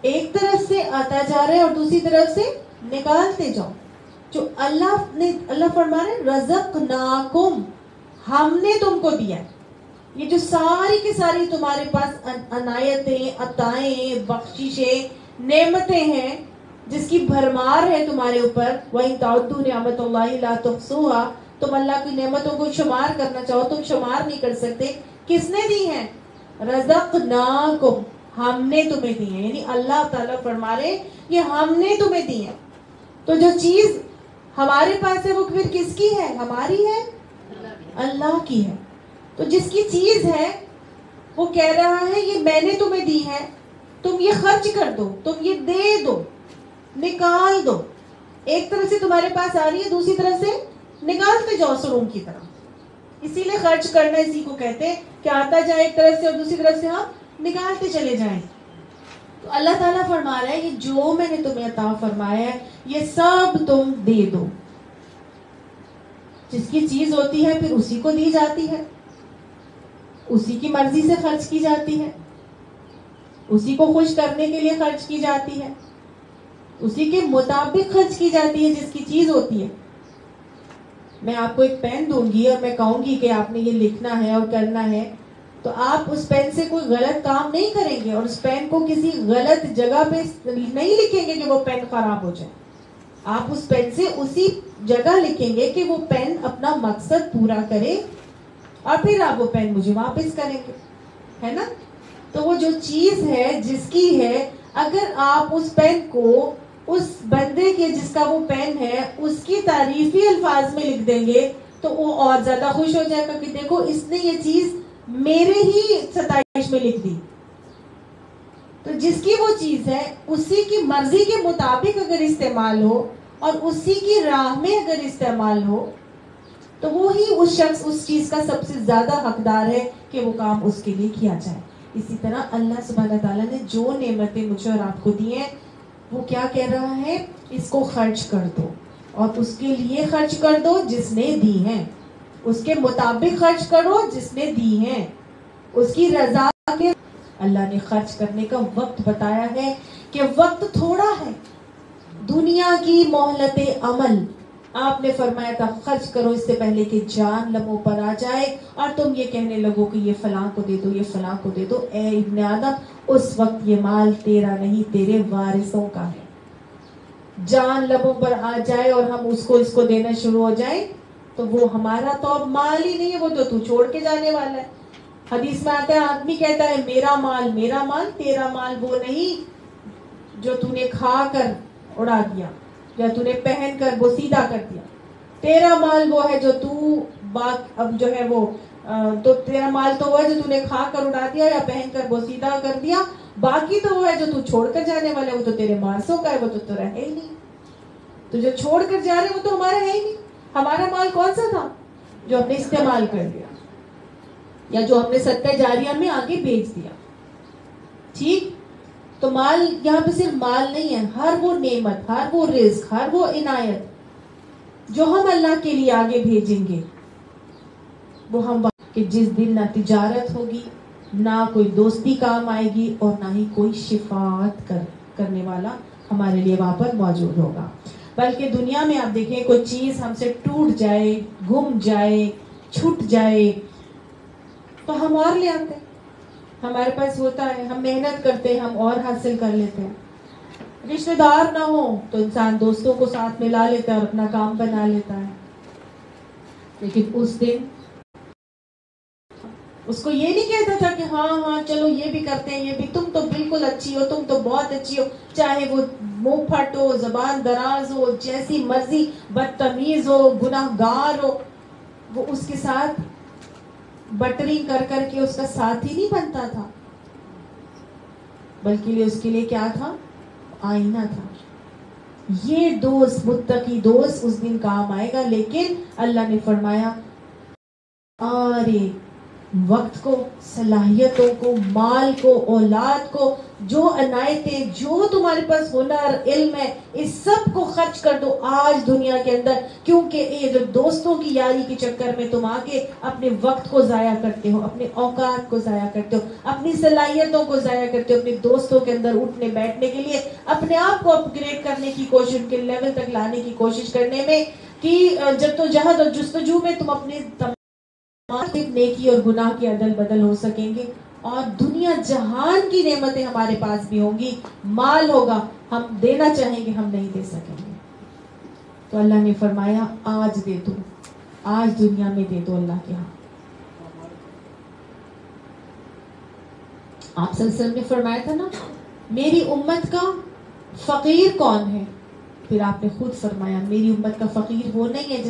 ایک طرف سے آتا جا رہا ہے اور دوسری طرف سے نکالتے جاؤ۔ جو اللہ فرما رہے رزقناکم، ہم نے تم کو دیا ہے۔ یہ جو ساری کی ساری تمہارے پاس عنایتیں، عطائیں، بخششیں، نعمتیں ہیں، جس کی بھرمار ہے تمہارے اوپر، وَإِن تَعُدُّوا نِعْمَتَ اللَّهِ لَا تُحْصُوهَا، تم اللہ کی نعمتوں کو شمار کرنا چاہو تم شمار نہیں کر سکتے۔ کس نے دی ہیں؟ رزقناکم، ہم نے تمہیں دی ہیں، یعنی اللہ تعالیٰ فرما رہے یہ ہم نے تمہیں دی ہیں۔ تو جو چیز ہمارے پاس ہے وہ پھر کس کی ہے؟ ہماری ہے؟ اللہ کی ہے۔ تو جس کی چیز ہے وہ کہہ رہا ہے یہ میں نے تمہیں دی ہے، تم یہ خرچ کر دو، تم یہ دے دو، نکال دو۔ ایک طرف سے تمہارے پاس آ رہی ہے، دوسری طرف سے نکالتے جاؤ سرنگ کی طرح۔ اسی لیے خرچ کرنا اسی کو کہتے ہیں کہ آتا جائے ایک طرف سے اور دوسری طرف سے ہم نکالتے چلے جائیں۔ تو اللہ تعالیٰ فرما رہا ہے یہ جو میں نے تمہیں عطا فرمایا ہے یہ سب تم دے دو۔ جس کی چیز ہوتی ہے پھر اسی کو دی جاتی ہے، اسی کی مرضی سے خرچ کی جاتی ہے، اسی کو خوش کرنے کے لیے خرچ کی جاتی ہے، اسی کے مطابق خرچ کی جاتی ہے جس کی چیز ہوتی ہے۔ میں آپ کو ایک پین دوں گی اور میں کہوں گی کہ آپ نے یہ لکھنا ہے اور کرنا ہے، تو آپ اس پین سے کوئی غلط کام نہیں کریں گے اور اس پین کو کسی غلط جگہ پہ نہیں لکھیں گے کہ وہ پین خراب ہو جائے۔ آپ اس پین سے اسی جگہ لکھیں گے کہ وہ پین اپنا مقصد پورا کرے اور پھر آپ وہ پین مجھے واپس کریں گے، ہے نا؟ تو وہ جو چیز ہے جس کی ہے، اگر آپ اس پین کو اس بندے کے جس کا وہ پین ہے اس کی تعریفی الفاظ میں لکھ دیں گے تو وہ اور زیادہ خوش ہو جائے گا کہ دیکھو اس نے یہ چیز میرے ہی ستائش میں لکھ دی. تو جس کی وہ چیز ہے اسی کی مرضی کے مطابق اگر استعمال ہو اور اسی کی راہ میں اگر استعمال ہو تو وہی اس شخص اس چیز کا سب سے زیادہ حقدار ہے کہ وہ کام اس کے لیے کیا جائے. اسی طرح اللہ سبحانہ تعالیٰ نے جو نعمتیں مجھے اور آپ کو دی ہیں وہ کیا کہہ رہا ہے؟ اس کو خرچ کر دو اور اس کے لیے خرچ کر دو جس نے دی ہیں، اس کے مطابق خرچ کرو جس نے دی ہیں، اس کی رضا کے. اللہ نے خرچ کرنے کا وقت بتایا ہے کہ وقت تھوڑا ہے، دنیا کی مہلت عمل. آپ نے فرمایا تھا خرچ کرو اس سے پہلے کہ جان لبوں پر آ جائے اور تم یہ کہنے لگو کہ یہ فلاں کو دے دو، یہ فلاں کو دے دو. اے ابن آدم، اس وقت یہ مال تیرا نہیں تیرے وارثوں کا ہے. جان لبوں پر آ جائے اور ہم اس کو دینا شروع ہو جائیں تو وہ ہمارا تو اب مال ہی نہیں ہے، وہ تو چھوڑ کے جانے والا ہے. حدیث میں آتا ہے آدمی کہتا ہے میرا مال، تیرا مال وہ نہیں جو تو نے کھا کر اڑا دیا یا تو نے پہن کر بوسیدہ کر دیا. تیرا مال وہ ہے جو اب جو ہے وہ تو تیرا مال تو وہ ہے جو تو نے کھا کر اڑا دیا یا پہن کر بوسیدہ کر دیا. باقی تو وہ ہے جو تو چھوڑ کر جانے والا ہے، وہ تو تیرے وارثوں کا ہے، وہ تو تیرا ہے ہی نہیں. تو جو چھوڑ کر جا رہے وہ تو ہمارا ہے ہی نہیں. ہمارا مال کون سا تھا؟ جو ہم نے استعمال کر دیا یا جو ہم نے صدقہ جاریہ میں آگے بھیج دیا. ٹھیک؟ تو مال یہاں پہ صرف مال نہیں ہے، ہر وہ نعمت، ہر وہ رزق، ہر وہ عنایت جو ہم اللہ کے لیے آگے بھیجیں گے وہ ہم کہ جس دن نہ تجارت ہوگی، نہ کوئی دوستی کام آئے گی اور نہ ہی کوئی شفاعت کرنے والا ہمارے لیے وہاں پر موجود ہوگا. بلکہ دنیا میں آپ دیکھیں کوئی چیز ہم سے ٹوٹ جائے، گم جائے، چھوٹ جائے تو ہم اور لے آتے ہیں. ہمارے پاس ہوتا ہے، ہم محنت کرتے ہیں، ہم اور حاصل کر لیتے ہیں. رشتہ دار نہ ہو تو انسان دوستوں کو ساتھ میں لا لیتا ہے اور اپنا کام بنا لیتا ہے. لیکن اس دن اس کو یہ نہیں کہتا تھا کہ ہاں چلو یہ بھی کرتے ہیں، یہ بھی، تم تو بالکل اچھی ہو، تم تو بہت اچھی ہو، چاہے وہ منہ پھٹ ہو، زبان دراز ہو، جیسی مرضی بدتمیز ہو، گناہ گار ہو، وہ اس کے ساتھ بٹرنگ کر کے اس کا ساتھی نہیں بنتا تھا، بلکہ اس کے لیے کیا تھا؟ آئینہ تھا. یہ دوست، متقی دوست اس دن کام آئے گا. لیکن اللہ نے فرمایا سارے وقت کو، صلاحیتوں کو، مال کو، اولاد کو، جو عنایتیں، جو تمہارے پاس ہنر، علم ہے، اس سب کو خرچ کر دو آج دنیا کے اندر. کیونکہ یہ جو دوستوں کی یاری کے چکر میں تم آگے اپنے وقت کو ضائع کرتے ہو، اپنے اوقات کو ضائع کرتے ہو، اپنی صلاحیتوں کو ضائع کرتے ہو، اپنے دوستوں کے اندر اٹھنے بیٹھنے کے لیے اپنے آپ کو اپ گریڈ کرنے کی کوشش، کے لیول تک لانے کی کوشش کرنے میں کہ جدوجہد اور جستجو میں تم اپنے نیکی اور گناہ کے عدل بدل ہو سکیں گے. اور دنیا جہان کی نعمتیں ہمارے پاس بھی ہوں گی، مال ہوگا، ہم دینا چاہیں گے، ہم نہیں دے سکیں گے. تو اللہ نے فرمایا آج دے دو، آج دنیا میں دے دو اللہ کے ہاں. آپ صلی اللہ علیہ وسلم نے فرمایا تھا نا میری امت کا فقیر کون ہے؟ پھر آپ نے خود فرمایا میری امت کا فقیر وہ نہیں ہے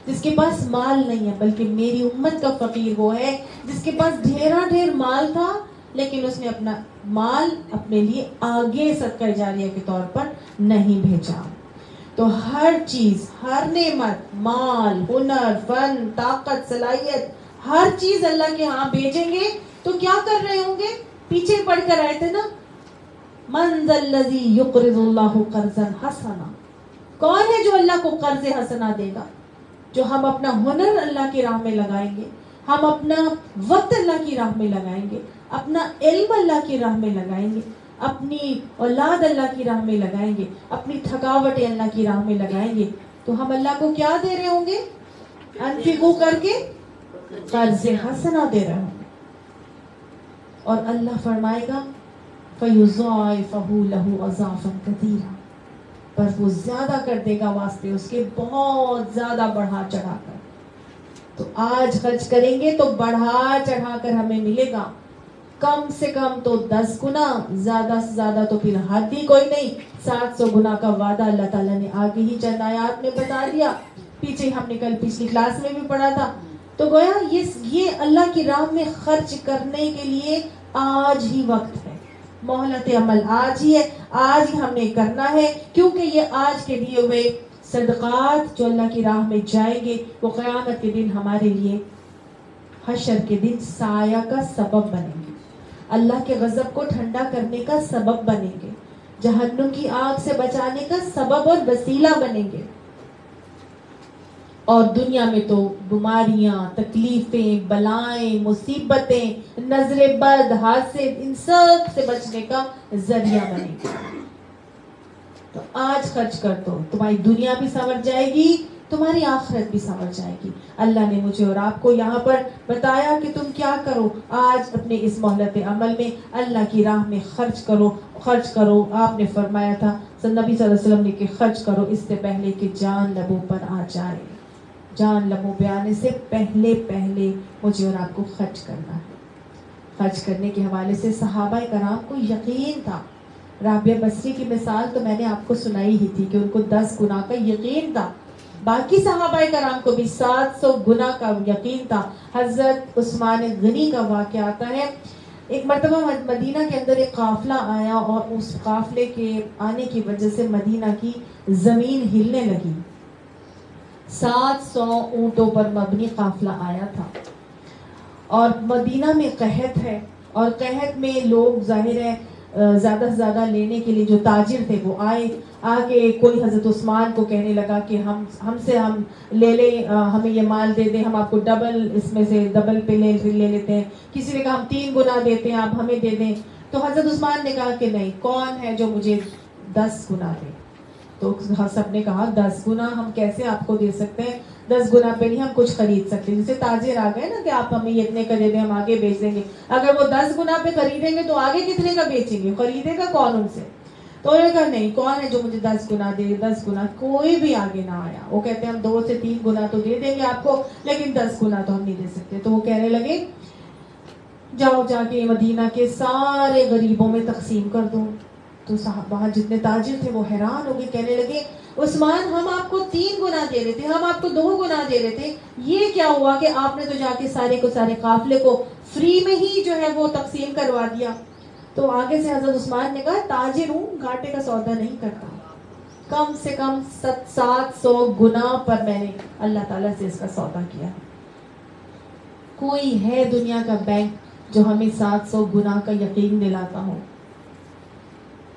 جس کے پاس مال نہیں ہے، بلکہ میری امت کا فقیر وہ ہے جس کے پاس ڈھیر مال تھا لیکن اس نے اپنا مال اپنے لیے آگے صدقہ جاریہ کے طور پر نہیں بھیجا. تو ہر چیز، ہر نعمت، مال، ہنر، فن، طاقت، صلاحیت، ہر چیز اللہ کے ہاں بھیجیں گے تو کیا کر رہے ہوں گے؟ پیچھے پڑھ کر آئے تھے نا من ذا الذی یقرض اللہ قرضا حسنا. کون ہے جو اللہ کو قرض حسنا دے گا؟ جو ہم اپنا ہنر اللہ کی راہ میں لگائیں گے، ہم اپنا وقت اللہ کی راہ میں لگائیں گے، اپنا علم اللہ کی راہ میں لگائیں گے، اپنی اولاد اللہ کی راہ میں لگائیں گے، اپنی تھکاوٹیں اللہ کی راہ میں لگائیں گے تو ہم اللہ کو کیا دے رہے ہوں گے؟ انفقوا کر کے قرض حسنا دے رہے ہوں گے. اور اللہ فرمائے گا فَيُضَاعِفَهُ لَهُ أَضْعَافًا كَثِيرًا. پر وہ زیادہ کر دے گا واسطے اس کے بہت زیادہ بڑھا چڑھا کر. تو آج خرچ کریں گے تو بڑھا چڑھا کر ہمیں ملے گا. کم سے کم تو 10 گنا، زیادہ سے زیادہ تو پھر حد ہی کوئی نہیں. 700 گنا کا وعدہ اللہ تعالیٰ نے آگے ہی چند آیات میں بتا دیا. پیچھے ہم نے کل پچھلی کلاس میں بھی پڑھا تھا. تو گویا یہ اللہ کی راہ میں خرچ کرنے کے لیے آج ہی وقت ہے. مہلت عمل آج ہی ہے، آج ہی ہم نے کرنا ہے، کیونکہ یہ آج کے دیے ہوئے صدقات جو اللہ کی راہ میں جائیں گے وہ قیامت کے دن ہمارے لیے حشر کے دن سایہ کا سبب بنیں گے، اللہ کے غضب کو ٹھنڈا کرنے کا سبب بنیں گے، جہنم کی آگ سے بچانے کا سبب اور وسیلہ بنیں گے. اور دنیا میں تو بیماریاں، تکلیفیں، بلائیں، مصیبتیں، نظر بد، حاسد، ان سب سے بچنے کا ذریعہ بنے گا. تو آج خرچ کر دو، تمہاری دنیا بھی سنور جائے گی، تمہاری آخرت بھی سنور جائے گی. اللہ نے مجھے اور آپ کو یہاں پر بتایا کہ تم کیا کرو. آج اپنے اس مہلت عمل میں اللہ کی راہ میں خرچ کرو. آپ نے فرمایا تھا نبی صلی اللہ علیہ وسلم نے کہ خرچ کرو اس سے پہلے کہ جان لبوں پر آ جائے. جان لبوں پہ آنے سے پہلے مجھے اور آپ کو خرچ کرنا ہے. خرچ کرنے کے حوالے سے صحابہ کرام کو یقین تھا. رابعہ بصری کی مثال تو میں نے آپ کو سنائی ہی تھی کہ ان کو 10 گنا کا یقین تھا. باقی صحابہ کرام کو بھی 700 گنا کا یقین تھا. حضرت عثمان غنی کا واقعہ آتا ہے. ایک مرتبہ مدینہ کے اندر ایک قافلہ آیا اور اس قافلے کے آنے کی وجہ سے مدینہ کی زمین ہلنے لگی. 700 اونٹوں پر مبنی قافلہ آیا تھا اور مدینہ میں قحط ہے، اور قحط میں لوگ ظاہر ہے زیادہ سے زیادہ لینے کے لیے جو تاجر تھے وہ آگے کوئی حضرت عثمان کو کہنے لگا کہ ہم سے لے لیں، ہمیں یہ مال دے دیں، ہم آپ کو ڈبل اس میں سے ڈبل پہ لے لیتے ہیں. کسی نے کہا ہم 3 گنا دیتے ہیں، آپ ہمیں دے دیں. تو حضرت عثمان نے کہا کہ نہیں، کون ہے جو مجھے 10 گنا دے؟ تو سب نے کہا 10 گنا ہم کیسے آپ کو دے سکتے ہیں، 10 گنا پہ نہیں ہم کچھ خرید سکتے. جسے تاجر آ گئے نا کہ آپ ہمیں یہ اتنے کا دے دیں، ہم آگے بیچ دیں گے. اگر وہ 10 گنا پہ خریدیں گے تو آگے کتنے کا بیچیں گے؟ خریدے گا کون ان سے؟ تو انہوں نے کہا نہیں، کون ہے جو مجھے 10 گنا دے؟ 10 گنا کوئی بھی آگے نہ آیا. وہ کہتے ہیں ہم 2 سے 3 گنا تو دے دیں گے آپ کو، لیکن 10 گنا تو ہم نہیں دے سکتے. تو وہ کہنے لگے جاؤ جا کے مدینہ کے سارے غریبوں میں تقسیم کر دو. تو وہاں جتنے تاجر تھے وہ حیران ہو گئے، کہنے لگے عثمان ہم آپ کو 3 گنا دے رہے تھے، ہم آپ کو 2 گنا دے رہے تھے، یہ کیا ہوا کہ آپ نے تو جا کے سارے قافلے کو فری میں ہی جو ہے وہ تقسیم کروا دیا. تو آگے سے حضرت عثمان نے کہا تاجر ہوں، گھاٹے کا سودا نہیں کرتا. کم سے کم 700 گنا پر میں نے اللہ تعالیٰ سے اس کا سودا کیا. کوئی ہے دنیا کا بینک جو ہمیں 700 گنا کا یقین دلاتا ہو؟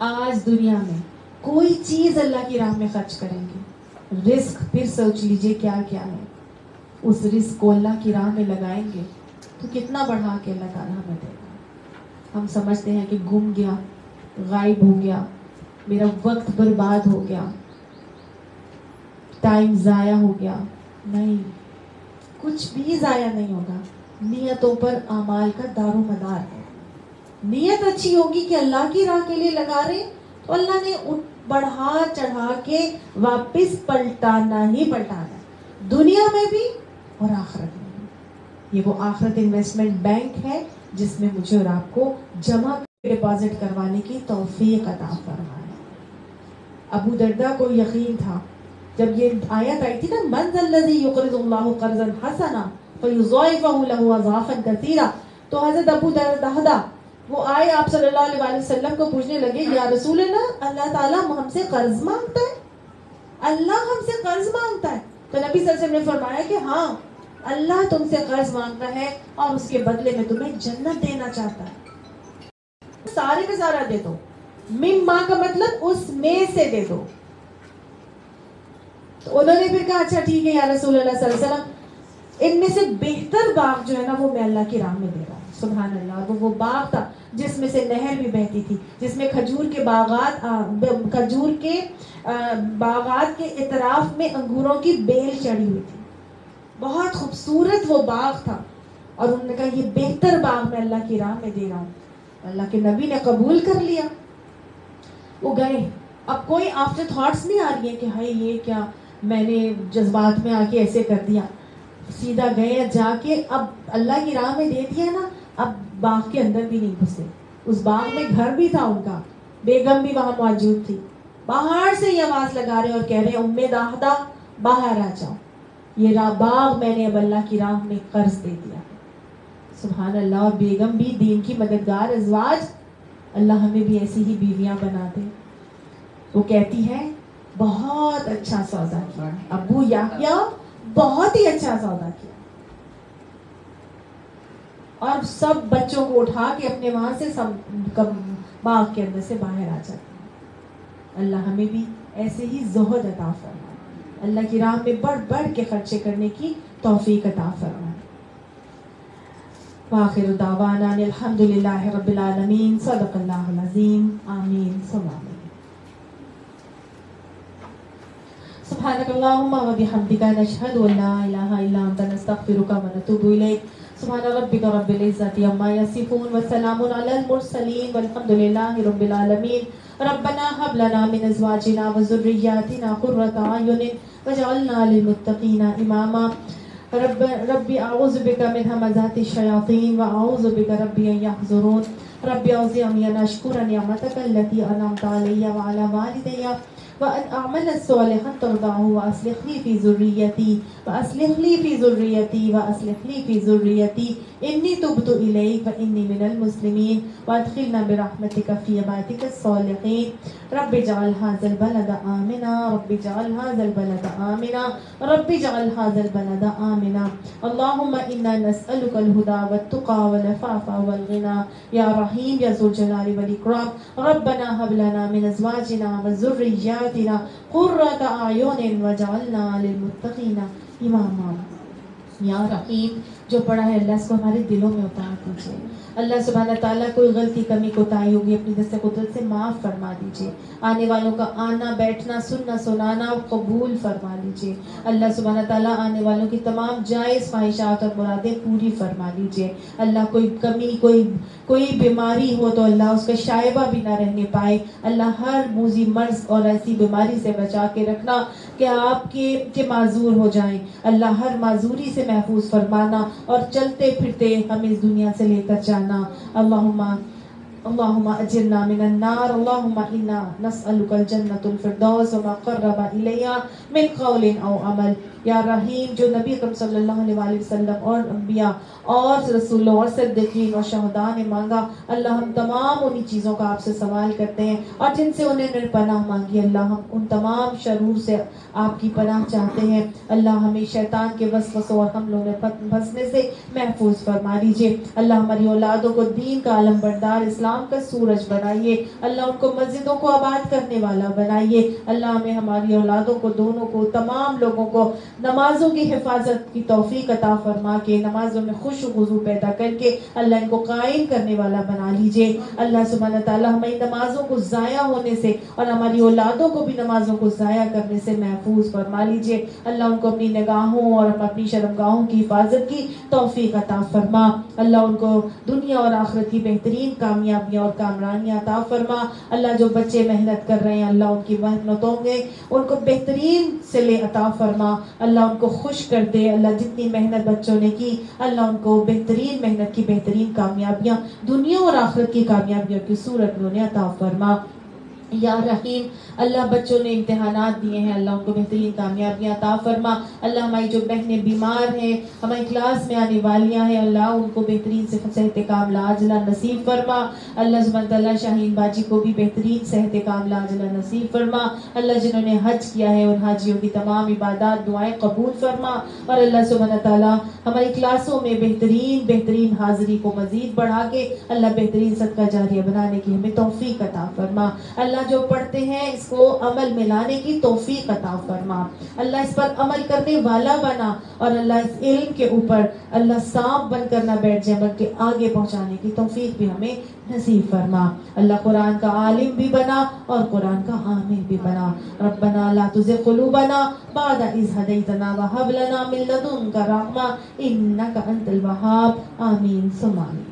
آج دنیا میں کوئی چیز اللہ کی راہ میں خرچ کریں گے، رزق پھر سوچ لیجئے کیا کیا ہے. اس رزق کو اللہ کی راہ میں لگائیں گے تو کتنا بڑھا کے اللہ تعالیٰ ہمیں دے گا. ہم سمجھتے ہیں کہ گم گیا، غائب ہو گیا، میرا وقت برباد ہو گیا، ٹائم ضائع ہو گیا. نہیں، کچھ بھی ضائع نہیں ہوگا. نیتوں پر اعمال کا دار و مدار ہے. نیت اچھی ہوگی کہ اللہ کی راہ کے لیے لگا رہے تو اللہ نے بڑھا چڑھا کے واپس پلٹانا ہی پلٹانا ہے، دنیا میں بھی اور آخرت میں بھی. یہ وہ آخرت انویسٹمنٹ بینک ہے جس میں مجھے اور آپ کو جمع ڈپازٹ کروانے کی توفیق عطا فرمائے. ابو درداء کو یقین تھا جب یہ آیت آئی تھی نا من ذا الذی یقرض اللہ قرضا حسنا فیضاعفہ لہ اضعافا کثیرا، تو حضرت ابو درداء وہ آئے آپ صلی اللہ علیہ وسلم کو پوچھنے لگے یا رسول اللہ تعالیٰ ہم سے قرض مانگتا ہے، اللہ ہم سے قرض مانگتا ہے؟ تو نبی صلی اللہ علیہ وسلم نے فرمایا کہ ہاں، اللہ تم سے قرض مانگتا ہے اور اس کے بدلے میں تمہیں جنت دینا چاہتا ہے. سارے کا سارا دے دو، مما کا مطلب اس میں سے دے دو. تو انہوں نے پھر کہا اچھا ٹھیک ہے یا رسول اللہ صلی اللہ علیہ وسلم، ان میں سے بہتر باغ جو ہے نا وہ میں اللہ کی راہ میں دے رہا ہوں. سبحان اللہ. اور وہ باغ تھا جس میں سے نہر بھی بہتی تھی، جس میں کھجور کے باغات کے اطراف میں انگوروں کی بیل چڑھی ہوئی تھی. بہت خوبصورت وہ باغ تھا. اور انہوں نے کہا یہ بہتر باغ میں اللہ کی راہ میں دے رہا ہوں. اللہ کے نبی نے قبول کر لیا. وہ گئے اب کوئی آفٹر تھاٹس نہیں آ رہی ہے کہ ہائے یہ کیا میں نے جذبات میں آ کے ایسے کر دیا. سیدھا گئے جا کے اب اللہ کی راہ میں دے دیا نا, اب باغ کے اندر بھی نہیں گھسے. اس باغ میں گھر بھی تھا ان کا, بیگم بھی وہاں موجود تھی. باہر سے یہ آواز لگا رہے اور کہہ رہے ام داہدہ باہر آ جاؤ, یہ باغ میں نے اب اللہ کی راہ میں قرض دے دیا. سبحان اللہ. اور بیگم بھی دین کی مددگار ازواج, اللہ ہمیں بھی ایسی ہی بیویاں بنا دے. وہ کہتی ہے بہت اچھا سودا کیا ابو یحییٰ, بہت ہی اچھا سودا کیا. اور سب بچوں کو اٹھا کے اپنے وہاں سے سب باغ کے اندر سے باہر آ جاتے ہیں. اللہ ہمیں بھی ایسے ہی زہد عطا فرمائے, اللہ کی راہ میں بڑھ بڑھ کے خرچے کرنے کی توفیق عطا فرمائے. وآخر دعوانا الحمد للہ رب العالمین. صدق اللہ العظیم. آمین ثم آمین. سبحانك اللهم وبحمدك نشهد ان لا اله الا انت نستغفرك ونتوب اليك. سبحان ربك رب العزة عما يصفون وسلام على المرسلين والحمد لله رب العالمين. ربنا هب لنا من ازواجنا وذرياتنا قرة اعين واجعلنا للمتقين اماما. ربي اعوذ بك من همزات الشياطين واعوذ بك ربي ان يحضرون. ربي اوزعني ان اشكر نعمتك التي انعمت علي وعلى والدي وأن أعمل صالحا ترضاه وأصلح لي في ذريتي وأصلح لي في ذريتي وأصلح لي في ذريتي إني تبت إليك وإني من المسلمين وأدخلنا برحمتك في عبادك الصالحين. رب اجعل هذا البلد آمنا, رب اجعل هذا البلد آمنا, رب اجعل هذا البلد آمنا. اللهم إنا نسألك الهدى والتقى والعفاف والغنى يا رحيم يا ذو الجلال والإكرام. ربنا هب لنا من أزواجنا وذرياتنا قرة أعين واجعلنا للمتقين إماما. یا رحیم, جو پڑھا ہے اللہ اس کو ہمارے دلوں میں اتار دیجیے. اللہ سبحانہ تعالیٰ کوئی غلطی کمی کوتاہی ہوگی اپنی دست قدرت سے معاف فرما دیجیے. آنے والوں کا آنا بیٹھنا سننا سنانا قبول فرما لیجیے. اللہ سبحانہ تعالیٰ آنے والوں کی تمام جائز خواہشات اور مرادیں پوری فرما لیجیے. اللہ کوئی کمی کوئی بیماری ہو تو اللہ اس کا شائبہ بھی نہ رہنے پائے. اللہ ہر موذی مرض اور ایسی بیماری سے بچا کے رکھنا کہ آپ کے معذور ہو جائیں. اللہ ہر معذوری سے محفوظ فرمانا اور چلتے پھرتے ہم اس دنیا سے لے کر جانا. اللهم اجرنا من النار. اللهم انا نسألك الجنة الفردوس وما قرب اليها من قول او عمل. یا رحیم, جو نبی اکرم صلی اللہ علیہ وآلہ وسلم اور انبیاء اور رسولوں اور صدیقین اور شہداء نے مانگا, اللہ ہم تمام انہی چیزوں کا آپ سے سوال کرتے ہیں اور جن سے انہیں نے پناہ مانگی, اللہ ہم ان تمام شرور سے آپ کی پناہ چاہتے ہیں. اللہ ہمیں شیطان کے وسوسوں اور حملوں میں پھنسنے سے محفوظ فرما لیجیے. اللہ ہماری اولادوں کو دین کا علم بردار اسلام کا سورج بنائیے. اللہ ان کو مسجدوں کو آباد کرنے والا بنائیے. اللہ ہمیں ہماری اولادوں کو دونوں کو تمام لوگوں کو نمازوں کی حفاظت کی توفیق عطا فرما کے نمازوں میں خوش و خضوع پیدا کر کے اللہ ان کو قائم کرنے والا بنا لیجیے. اللہ سبحانہ تعالیٰ ہماری نمازوں کو ضائع ہونے سے اور ہماری اولادوں کو بھی نمازوں کو ضائع کرنے سے محفوظ فرما لیجیے. اللہ ان کو اپنی نگاہوں اور اپنی شرمگاہوں کی حفاظت کی توفیق عطا فرما. اللہ ان کو دنیا اور آخرت کی بہترین کامیابیاں اور کامرانیاں عطا فرما. اللہ جو بچے محنت کر رہے ہیں اللہ ان کی محنتوں میں ان کو بہترین صلے عطا فرما. اللہ ان کو خوش کر دے. اللہ جتنی محنت بچوں نے کی اللہ ان کو بہترین محنت کی بہترین کامیابیاں دنیا اور آخرت کی کامیابیوں کی صورت میں انہیں عطا فرما. یا رحیم, اللہ بچوں نے امتحانات دیے ہیں اللہ ان کو بہترین کامیابیاں عطا فرما. اللہ ہماری جو بہنیں بیمار ہیں ہماری کلاس میں آنے والیاں ہیں اللہ ان کو بہترین صحت کاملہ عاجلہ نصیب فرما. اللہ سبحانہ تعالیٰ شاہین باجی کو بھی بہترین صحت کاملہ عاجلہ نصیب فرما. اللہ جنہوں نے حج کیا ہے ان حاجیوں کی تمام عبادات دعائیں قبول فرما. اور اللہ سبحانہ تعالیٰ ہماری کلاسوں میں بہترین حاضری کو مزید بڑھا کے اللہ بہترین صدقہ جاریہ بنانے کی ہمیں توفیق عطا فرما. اللہ جو پڑھتے ہیں اس کو عمل میں لانے کی توفیق عطا فرما. اللہ اس پر عمل کرنے والا بنا اور اللہ اس علم کے اوپر اللہ سانپ بن کر نہ بیٹھ جائے بلکہ آگے پہنچانے کی توفیق بھی ہمیں نصیب فرما. اللہ قرآن کا عالم بھی بنا اور قرآن کا عامل بھی بنا. ربنا لا تزغ قلوبنا بعد اذ هديتنا وهب لنا من لدنك رحمة انك انت الوهاب. آمین ثم آمین.